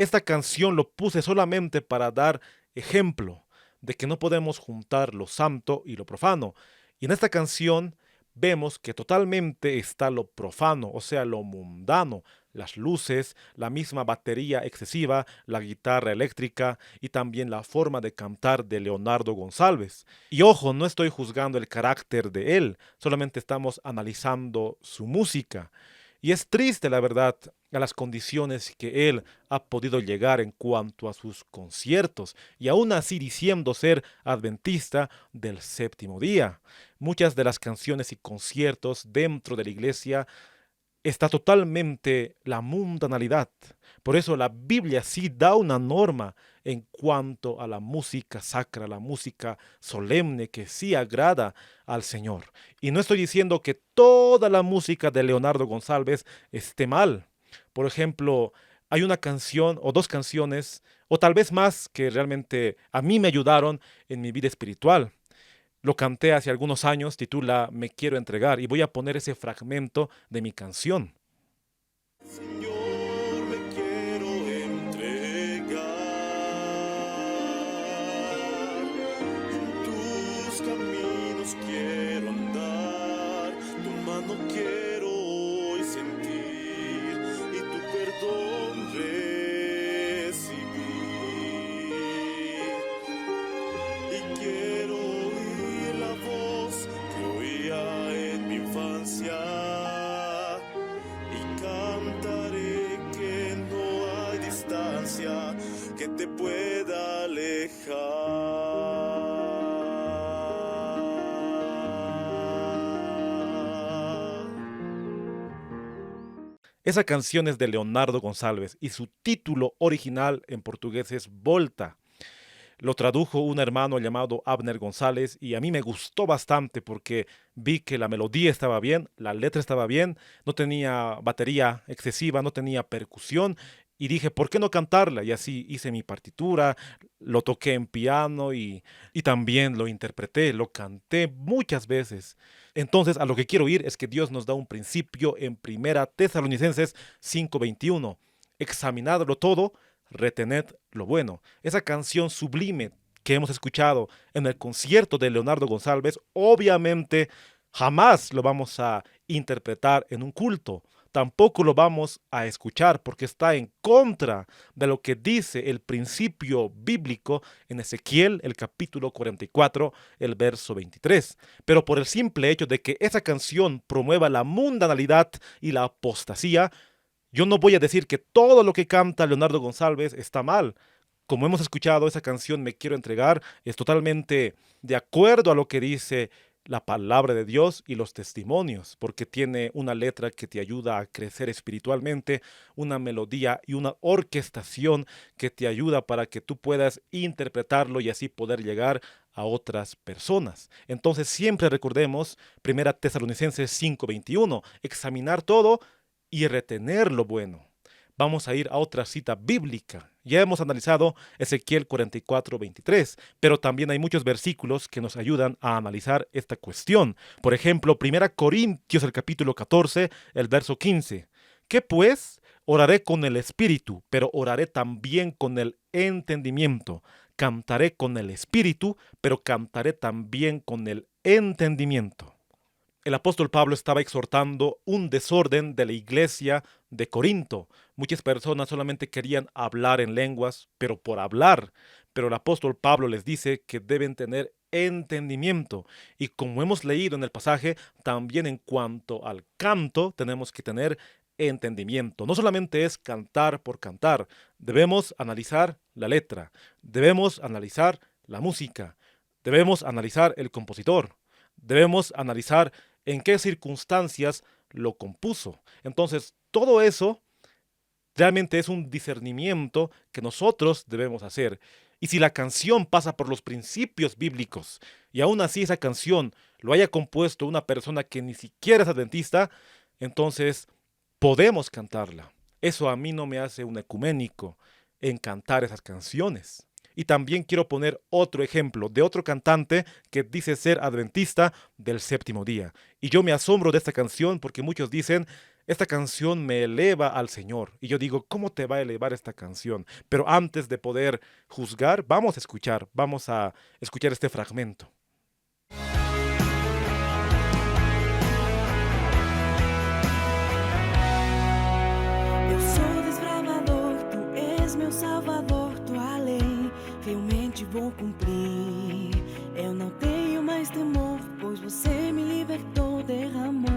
Esta canción lo puse solamente para dar ejemplo de que no podemos juntar lo santo y lo profano. Y en esta canción vemos que totalmente está lo profano, o sea, lo mundano, las luces, la misma batería excesiva, la guitarra eléctrica y también la forma de cantar de Leonardo González. Y ojo, no estoy juzgando el carácter de él, solamente estamos analizando su música. Y es triste, la verdad, a las condiciones que él ha podido llegar en cuanto a sus conciertos, y aún así diciendo ser adventista del séptimo día. Muchas de las canciones y conciertos dentro de la iglesia está totalmente la mundanalidad. Por eso la Biblia sí da una norma en cuanto a la música sacra, la música solemne que sí agrada al Señor. Y no estoy diciendo que toda la música de Leonardo González esté mal. Por ejemplo, hay una canción o dos canciones, o tal vez más, que realmente a mí me ayudaron en mi vida espiritual. Lo canté hace algunos años, titula Me quiero entregar, y voy a poner ese fragmento de mi canción. Señor, me quiero entregar. En tus caminos quiero andar. Tu mano quiero hoy sentir y tu perdón recibir. Y que te pueda alejar. Esa canción es de Leonardo González y su título original en portugués es Volta. Lo tradujo un hermano llamado Abner González y a mí me gustó bastante porque vi que la melodía estaba bien, la letra estaba bien, no tenía batería excesiva, no tenía percusión y dije, ¿por qué no cantarla? Y así hice mi partitura, lo toqué en piano y también lo interpreté, lo canté muchas veces. Entonces, a lo que quiero ir es que Dios nos da un principio en Primera Tesalonicenses 5:21. Examinadlo todo, retened lo bueno. Esa canción sublime que hemos escuchado en el concierto de Leonardo González, obviamente jamás lo vamos a interpretar en un culto. Tampoco lo vamos a escuchar porque está en contra de lo que dice el principio bíblico en Ezequiel, el capítulo 44, el verso 23. Pero por el simple hecho de que esa canción promueva la mundanalidad y la apostasía, yo no voy a decir que todo lo que canta Leonardo González está mal. Como hemos escuchado, esa canción Me Quiero Entregar es totalmente de acuerdo a lo que dice la palabra de Dios y los testimonios, porque tiene una letra que te ayuda a crecer espiritualmente, una melodía y una orquestación que te ayuda para que tú puedas interpretarlo y así poder llegar a otras personas. Entonces siempre recordemos 1 Tesalonicenses 5:21, examinar todo y retener lo bueno. Vamos a ir a otra cita bíblica. Ya hemos analizado Ezequiel 44:23, pero también hay muchos versículos que nos ayudan a analizar esta cuestión. Por ejemplo, 1 Corintios, el capítulo 14, el verso 15. ¿Qué pues? Oraré con el espíritu, pero oraré también con el entendimiento. Cantaré con el espíritu, pero cantaré también con el entendimiento. El apóstol Pablo estaba exhortando un desorden de la iglesia de Corinto. Muchas personas solamente querían hablar en lenguas, pero por hablar. Pero el apóstol Pablo les dice que deben tener entendimiento. Y como hemos leído en el pasaje, también en cuanto al canto, tenemos que tener entendimiento. No solamente es cantar por cantar. Debemos analizar la letra. Debemos analizar la música. Debemos analizar el compositor. Debemos analizar en qué circunstancias lo compuso. Entonces, todo eso realmente es un discernimiento que nosotros debemos hacer. Y si la canción pasa por los principios bíblicos y aún así esa canción lo haya compuesto una persona que ni siquiera es adventista, entonces podemos cantarla. Eso a mí no me hace un ecuménico en cantar esas canciones. Y también quiero poner otro ejemplo de otro cantante que dice ser adventista del séptimo día. Y yo me asombro de esta canción porque muchos dicen, esta canción me eleva al Señor. Y yo digo, ¿cómo te va a elevar esta canción? Pero antes de poder juzgar, vamos a escuchar este fragmento. Eu sou desbravador, tu és meu salvador, tua lei fielmente vou cumprir. Eu não tenho mais temor, pois você me libertou, derramou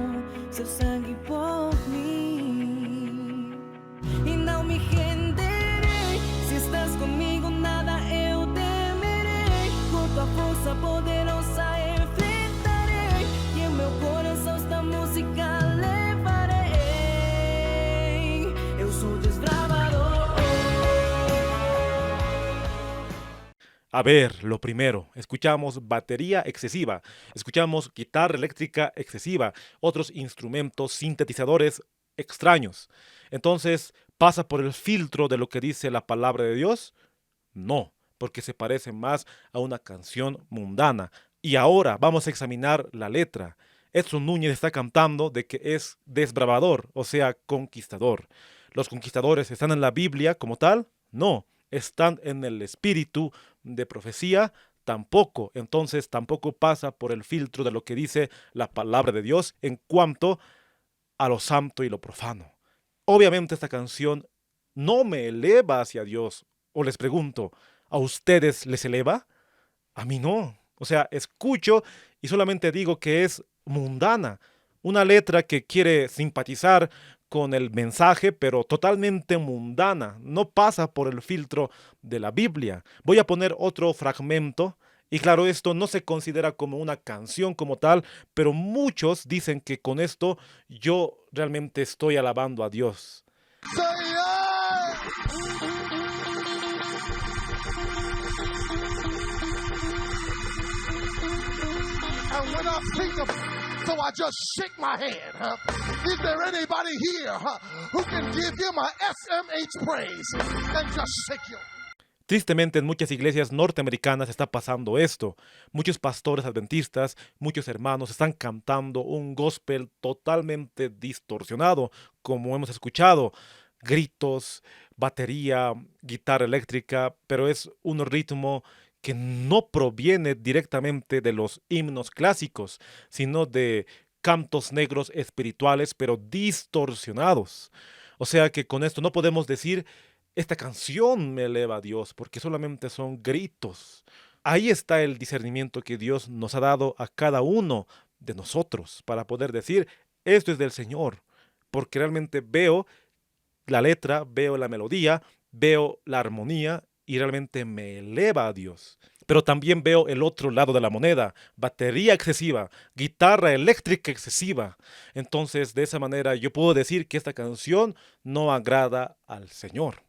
seu sangue por mim. E não me renderei, se estás comigo nada eu temerei. Com tua força poderosa enfrentarei, e o meu coração esta música levarei. Eu sou desbravador. A ver, lo primero, escuchamos batería excesiva, escuchamos guitarra eléctrica excesiva, otros instrumentos sintetizadores extraños. Entonces, ¿pasa por el filtro de lo que dice la palabra de Dios? No, porque se parece más a una canción mundana. Y ahora vamos a examinar la letra. Edson Núñez está cantando de que es desbravador, o sea, conquistador. ¿Los conquistadores están en la Biblia como tal? No. ¿Están en el espíritu de profecía? Tampoco. Entonces tampoco pasa por el filtro de lo que dice la palabra de Dios en cuanto a lo santo y lo profano. Obviamente esta canción no me eleva hacia Dios. O les pregunto, ¿a ustedes les eleva? A mí no. O sea, escucho y solamente digo que es mundana. Una letra que quiere simpatizar con el mensaje, pero totalmente mundana, no pasa por el filtro de la Biblia. Voy a poner otro fragmento. Y claro, esto no se considera como una canción como tal, pero muchos dicen que con esto yo realmente estoy alabando a Dios. And when I think of it, so I just shake my head. Is there anybody here who can give him a SMH praise and just shake you? Tristemente, en muchas iglesias norteamericanas está pasando esto. Muchos pastores adventistas, muchos hermanos están cantando un gospel totalmente distorsionado, como hemos escuchado. Gritos, batería, guitarra eléctrica, pero es un ritmo que no proviene directamente de los himnos clásicos, sino de cantos negros espirituales, pero distorsionados. O sea que con esto no podemos decir esta canción me eleva a Dios, porque solamente son gritos. Ahí está el discernimiento que Dios nos ha dado a cada uno de nosotros para poder decir, esto es del Señor, porque realmente veo la letra, veo la melodía, veo la armonía y realmente me eleva a Dios. Pero también veo el otro lado de la moneda, batería excesiva, guitarra eléctrica excesiva. Entonces, de esa manera yo puedo decir que esta canción no agrada al Señor.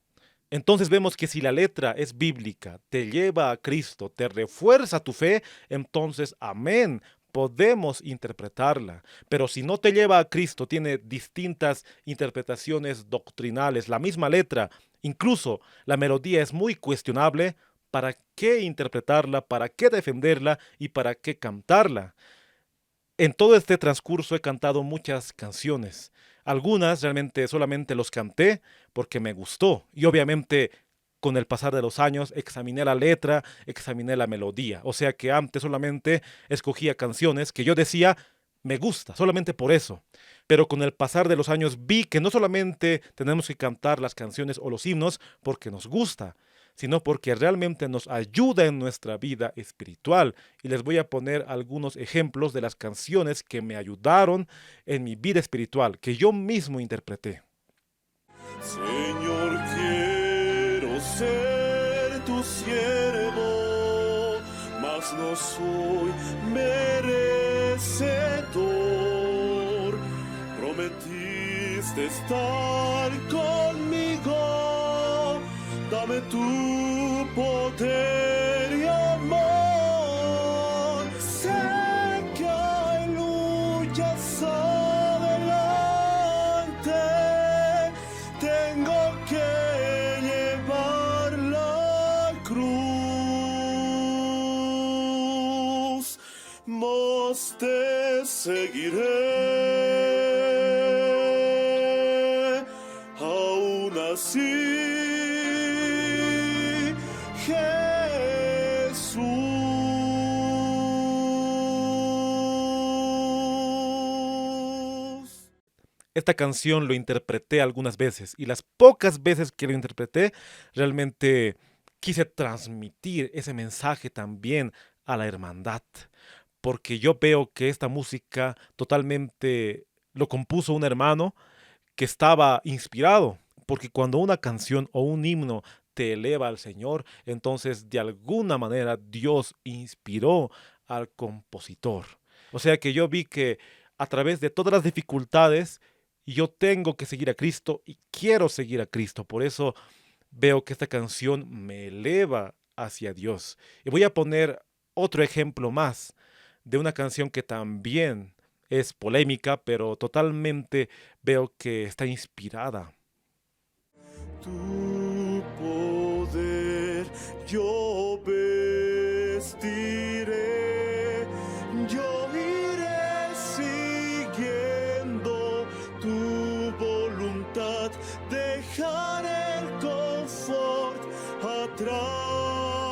Entonces vemos que si la letra es bíblica, te lleva a Cristo, te refuerza tu fe, entonces amén, podemos interpretarla. Pero si no te lleva a Cristo, tiene distintas interpretaciones doctrinales, la misma letra, incluso la melodía es muy cuestionable, ¿para qué interpretarla? ¿Para qué defenderla? ¿Y para qué cantarla? En todo este transcurso he cantado muchas canciones. Algunas realmente solamente los canté porque me gustó. Y obviamente con el pasar de los años examiné la letra, examiné la melodía. O sea que antes solamente escogía canciones que yo decía, me gusta, solamente por eso. Pero con el pasar de los años vi que no solamente tenemos que cantar las canciones o los himnos porque nos gusta, sino porque realmente nos ayuda en nuestra vida espiritual. Y les voy a poner algunos ejemplos de las canciones que me ayudaron en mi vida espiritual, que yo mismo interpreté. Señor, quiero ser tu siervo, mas no soy merecedor. Prometiste estar conmigo, dame tu poder y amor. Sé que hay luchas adelante, tengo que llevar la cruz, mas te seguiré, aún así. Esta canción lo interpreté algunas veces y las pocas veces que lo interpreté realmente quise transmitir ese mensaje también a la hermandad, porque yo veo que esta música totalmente lo compuso un hermano que estaba inspirado, porque cuando una canción o un himno te eleva al Señor, entonces de alguna manera Dios inspiró al compositor. O sea que yo vi que a través de todas las dificultades, yo tengo que seguir a Cristo y quiero seguir a Cristo. Por eso veo que esta canción me eleva hacia Dios. Y voy a poner otro ejemplo más de una canción que también es polémica, pero totalmente veo que está inspirada. Tu poder yo vestiré, yo iré siguiendo tu voluntad, dejar el confort atrás.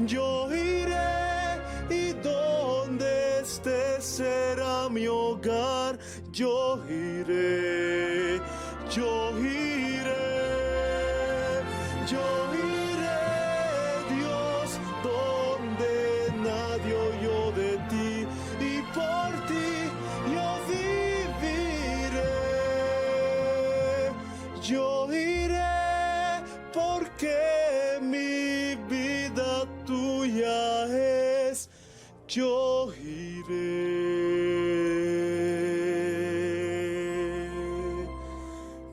Yo iré y donde estés será mi hogar. Yo iré, yo iré, yo iré, Dios, donde nadie oyó de ti, y por ti yo viviré. yo iré porque mi vida tuya es. Yo iré,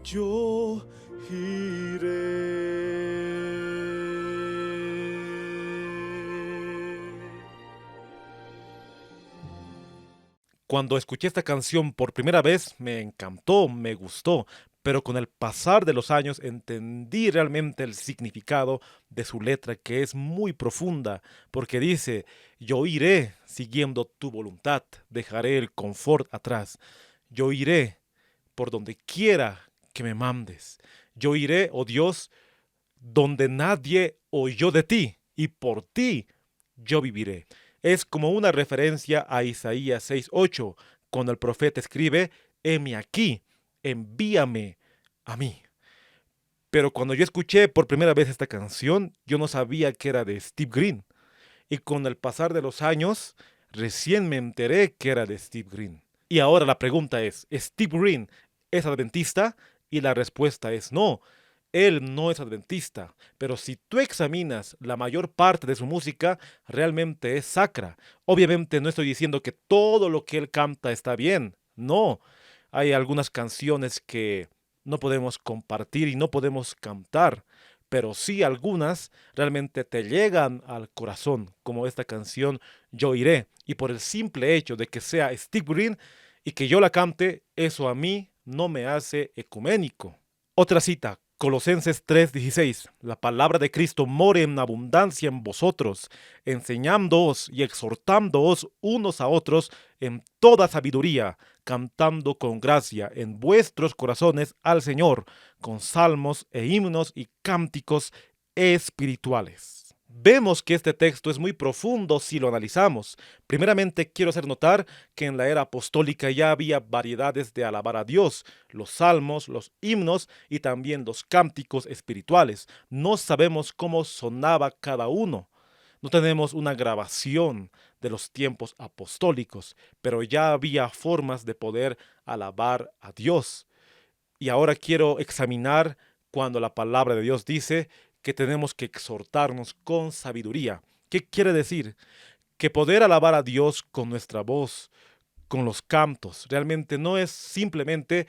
yo iré. Cuando escuché esta canción por primera vez, me encantó, me gustó, pero con el pasar de los años entendí realmente el significado de su letra, que es muy profunda, porque dice: yo iré siguiendo tu voluntad, dejaré el confort atrás, yo iré por donde quiera que me mandes, yo iré, oh Dios, donde nadie oyó de ti, y por ti yo viviré. Es como una referencia a Isaías 6:8, cuando el profeta escribe: heme aquí, envíame a mí. Pero cuando yo escuché por primera vez esta canción, yo no sabía que era de Steve Green. Y con el pasar de los años, recién me enteré que era de Steve Green. Y ahora la pregunta es: ¿Steve Green es adventista? Y la respuesta es no. Él no es adventista, pero si tú examinas la mayor parte de su música, realmente es sacra. Obviamente no estoy diciendo que todo lo que él canta está bien, no. Hay algunas canciones que no podemos compartir y no podemos cantar, pero sí algunas realmente te llegan al corazón, como esta canción Yo iré. Y por el simple hecho de que sea Steve Green y que yo la cante, eso a mí no me hace ecuménico. Otra cita, Colosenses 3:16. La palabra de Cristo more en abundancia en vosotros, enseñándoos y exhortándoos unos a otros en toda sabiduría, cantando con gracia en vuestros corazones al Señor, con salmos e himnos y cánticos espirituales. Vemos que este texto es muy profundo si lo analizamos. Primeramente quiero hacer notar que en la era apostólica ya había variedades de alabar a Dios, los salmos, los himnos y también los cánticos espirituales. No sabemos cómo sonaba cada uno. No tenemos una grabación de los tiempos apostólicos, pero ya había formas de poder alabar a Dios. Y ahora quiero examinar cuando la palabra de Dios dice que tenemos que exhortarnos con sabiduría. ¿Qué quiere decir? Que poder alabar a Dios con nuestra voz, con los cantos, realmente no es simplemente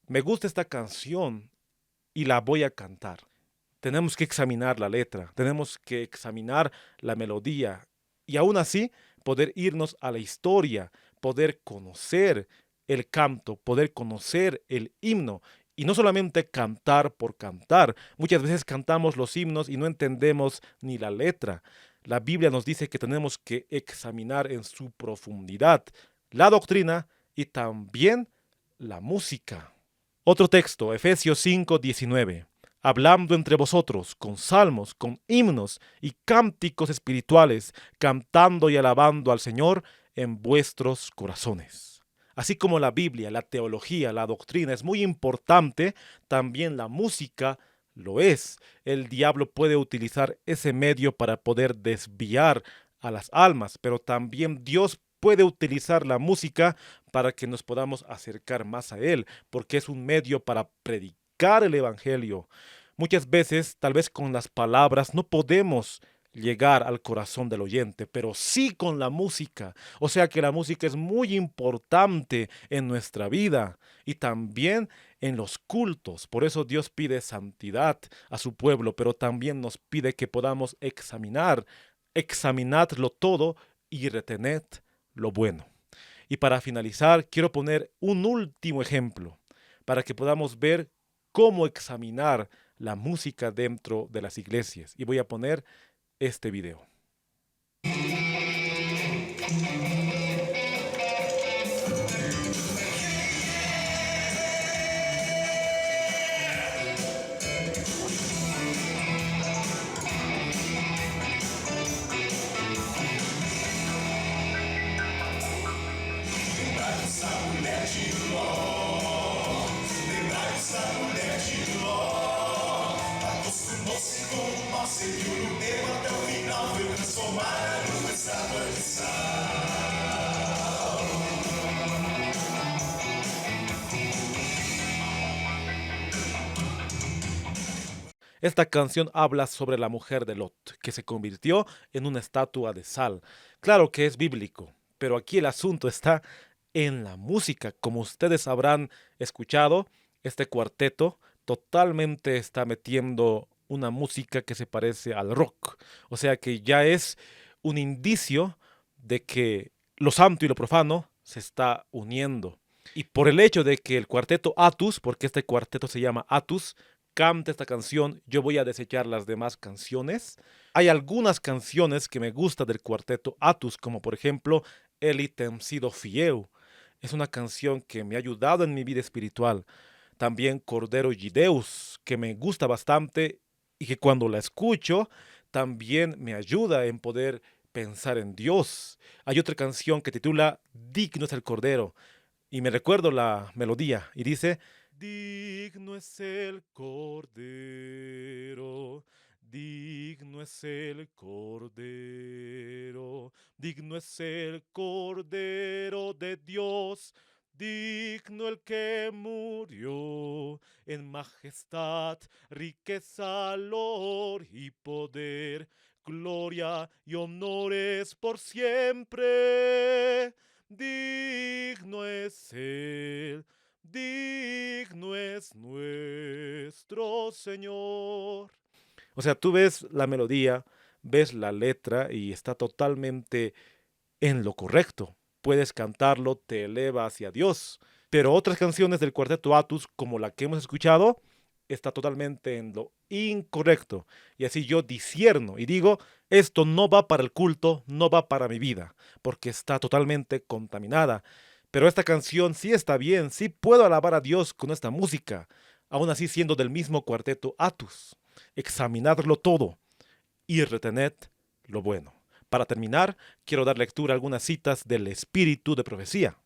me gusta esta canción y la voy a cantar. Tenemos que examinar la letra, tenemos que examinar la melodía y aún así poder irnos a la historia, poder conocer el canto, poder conocer el himno. Y no solamente cantar por cantar. Muchas veces cantamos los himnos y no entendemos ni la letra. La Biblia nos dice que tenemos que examinar en su profundidad la doctrina y también la música. Otro texto, Efesios 5:19. Hablando entre vosotros con salmos, con himnos y cánticos espirituales, cantando y alabando al Señor en vuestros corazones. Así como la Biblia, la teología, la doctrina es muy importante, también la música lo es. El diablo puede utilizar ese medio para poder desviar a las almas, pero también Dios puede utilizar la música para que nos podamos acercar más a Él, porque es un medio para predicar el Evangelio. Muchas veces, tal vez con las palabras, no podemos llegar al corazón del oyente, pero sí con la música. O sea que la música es muy importante en nuestra vida y también en los cultos. Por eso Dios pide santidad a su pueblo, pero también nos pide que podamos examinadlo todo y retened lo bueno. Y para finalizar, quiero poner un último ejemplo para que podamos ver cómo examinar la música dentro de las iglesias. Y voy a poner este video. Acostumou-se com o nosso e o meu até o final. Esta canción habla sobre la mujer de Lot, que se convirtió en una estatua de sal. Claro que es bíblico, pero aquí el asunto está en la música. Como ustedes habrán escuchado, este cuarteto totalmente está metiendo una música que se parece al rock. O sea que ya es un indicio de que lo santo y lo profano se está uniendo. Y por el hecho de que el cuarteto Atus, porque este cuarteto se llama Atus, cante esta canción, yo voy a desechar las demás canciones. Hay algunas canciones que me gustan del cuarteto Atus, como por ejemplo Eli tem sido fiel. Es una canción que me ha ayudado en mi vida espiritual. También Cordero Gideus, que me gusta bastante y que cuando la escucho también me ayuda en poder pensar en Dios. Hay otra canción que titula Digno es el Cordero y me recuerdo la melodía y dice: digno es el Cordero, digno es el Cordero, digno es el Cordero de Dios, digno el que murió en majestad, riqueza, honor y poder, gloria y honores por siempre. Digno es Él, digno es nuestro Señor. O sea, tú ves la melodía, ves la letra y está totalmente en lo correcto. Puedes cantarlo, te eleva hacia Dios. Pero otras canciones del cuarteto Atus, como la que hemos escuchado, está totalmente en lo incorrecto. Y así yo discierno y digo, esto no va para el culto, no va para mi vida, porque está totalmente contaminada. Pero esta canción sí está bien, sí puedo alabar a Dios con esta música, aún así siendo del mismo cuarteto Atus. Examinadlo todo y retened lo bueno. Para terminar, quiero dar lectura a algunas citas del espíritu de profecía.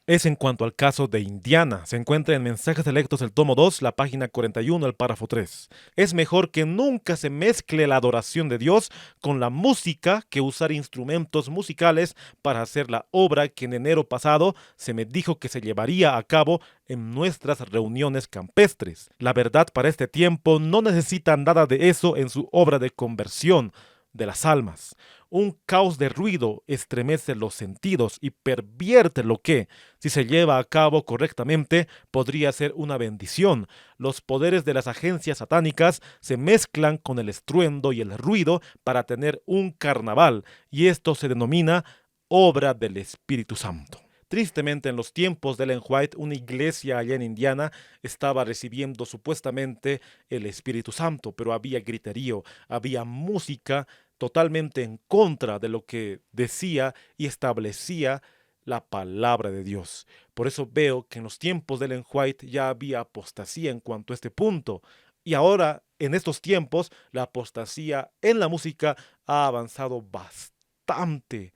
Es en cuanto al caso de Indiana. Se encuentra en Mensajes Selectos, el tomo 2, la página 41, el párrafo 3. Es mejor que nunca se mezcle la adoración de Dios con la música que usar instrumentos musicales para hacer la obra que en enero pasado se me dijo que se llevaría a cabo en nuestras reuniones campestres. La verdad, para este tiempo no necesita nada de eso en su obra de conversión de las almas. Un caos de ruido estremece los sentidos y pervierte lo que, si se lleva a cabo correctamente, podría ser una bendición. Los poderes de las agencias satánicas se mezclan con el estruendo y el ruido para tener un carnaval, y esto se denomina obra del Espíritu Santo. Tristemente, en los tiempos de Ellen White, una iglesia allá en Indiana estaba recibiendo supuestamente el Espíritu Santo, pero había griterío, había música totalmente en contra de lo que decía y establecía la palabra de Dios. Por eso veo que en los tiempos de Ellen White ya había apostasía en cuanto a este punto. Y ahora, en estos tiempos, la apostasía en la música ha avanzado bastante,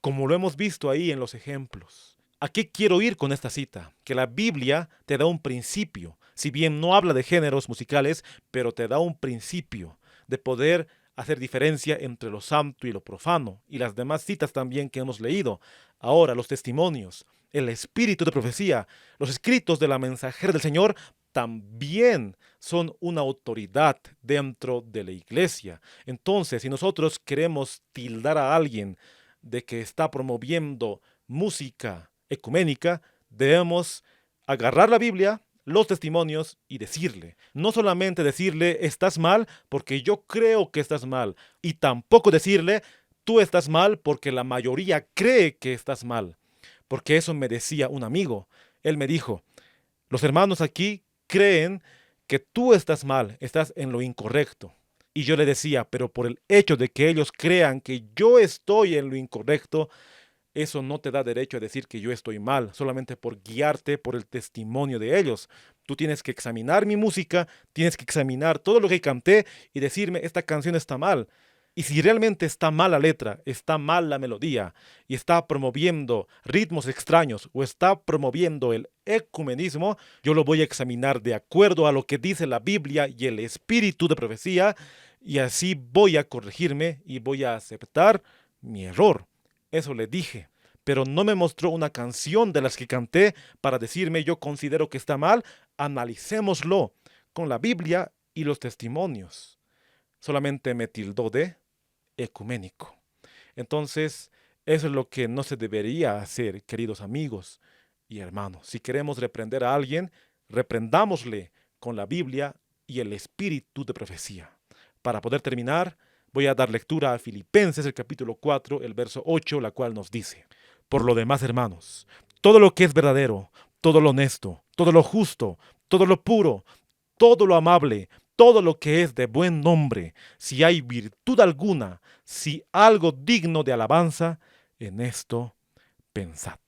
como lo hemos visto ahí en los ejemplos. ¿A qué quiero ir con esta cita? Que la Biblia te da un principio, si bien no habla de géneros musicales, pero te da un principio de poder hacer diferencia entre lo santo y lo profano, y las demás citas también que hemos leído. Ahora, los testimonios, el espíritu de profecía, los escritos de la mensajera del Señor también son una autoridad dentro de la iglesia. Entonces, si nosotros queremos tildar a alguien de que está promoviendo música ecuménica, debemos agarrar la Biblia, los testimonios y decirle, no solamente decirle estás mal porque yo creo que estás mal, y tampoco decirle tú estás mal porque la mayoría cree que estás mal, porque eso me decía un amigo. Él me dijo, los hermanos aquí creen que tú estás mal, estás en lo incorrecto. Y yo le decía, pero por el hecho de que ellos crean que yo estoy en lo incorrecto, eso no te da derecho a decir que yo estoy mal, solamente por guiarte por el testimonio de ellos. Tú tienes que examinar mi música, tienes que examinar todo lo que canté y decirme, esta canción está mal. Y si realmente está mal la letra, está mal la melodía, y está promoviendo ritmos extraños o está promoviendo el ecumenismo, yo lo voy a examinar de acuerdo a lo que dice la Biblia y el espíritu de profecía, y así voy a corregirme y voy a aceptar mi error. Eso le dije, pero no me mostró una canción de las que canté para decirme yo considero que está mal. Analicémoslo con la Biblia y los testimonios. Solamente me tildó de ecuménico. Entonces, eso es lo que no se debería hacer, queridos amigos y hermanos. Si queremos reprender a alguien, reprendámosle con la Biblia y el espíritu de profecía. Para poder terminar, voy a dar lectura a Filipenses, el capítulo 4, el verso 8, la cual nos dice: por lo demás, hermanos, todo lo que es verdadero, todo lo honesto, todo lo justo, todo lo puro, todo lo amable, todo lo que es de buen nombre, si hay virtud alguna, si algo digno de alabanza, en esto pensad.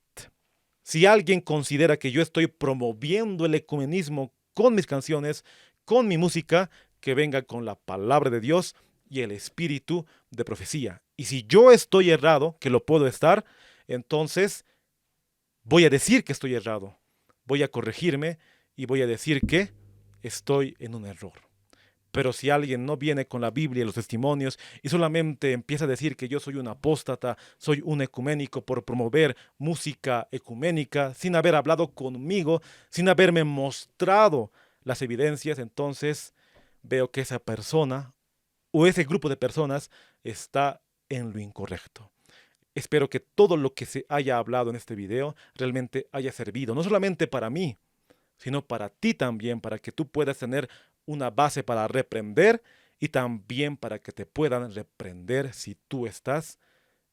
Si alguien considera que yo estoy promoviendo el ecumenismo con mis canciones, con mi música, que venga con la palabra de Dios y el espíritu de profecía. Y si yo estoy errado, que lo puedo estar, entonces voy a decir que estoy errado. Voy a corregirme y voy a decir que estoy en un error. Pero si alguien no viene con la Biblia y los testimonios y solamente empieza a decir que yo soy un apóstata, soy un ecuménico por promover música ecuménica, sin haber hablado conmigo, sin haberme mostrado las evidencias, entonces veo que esa persona o ese grupo de personas está en lo incorrecto. Espero que todo lo que se haya hablado en este video realmente haya servido, no solamente para mí, sino para ti también, para que tú puedas tener una base para reprender y también para que te puedan reprender si tú estás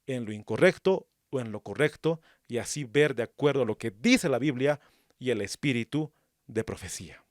en lo incorrecto o en lo correcto y así ver de acuerdo a lo que dice la Biblia y el espíritu de profecía.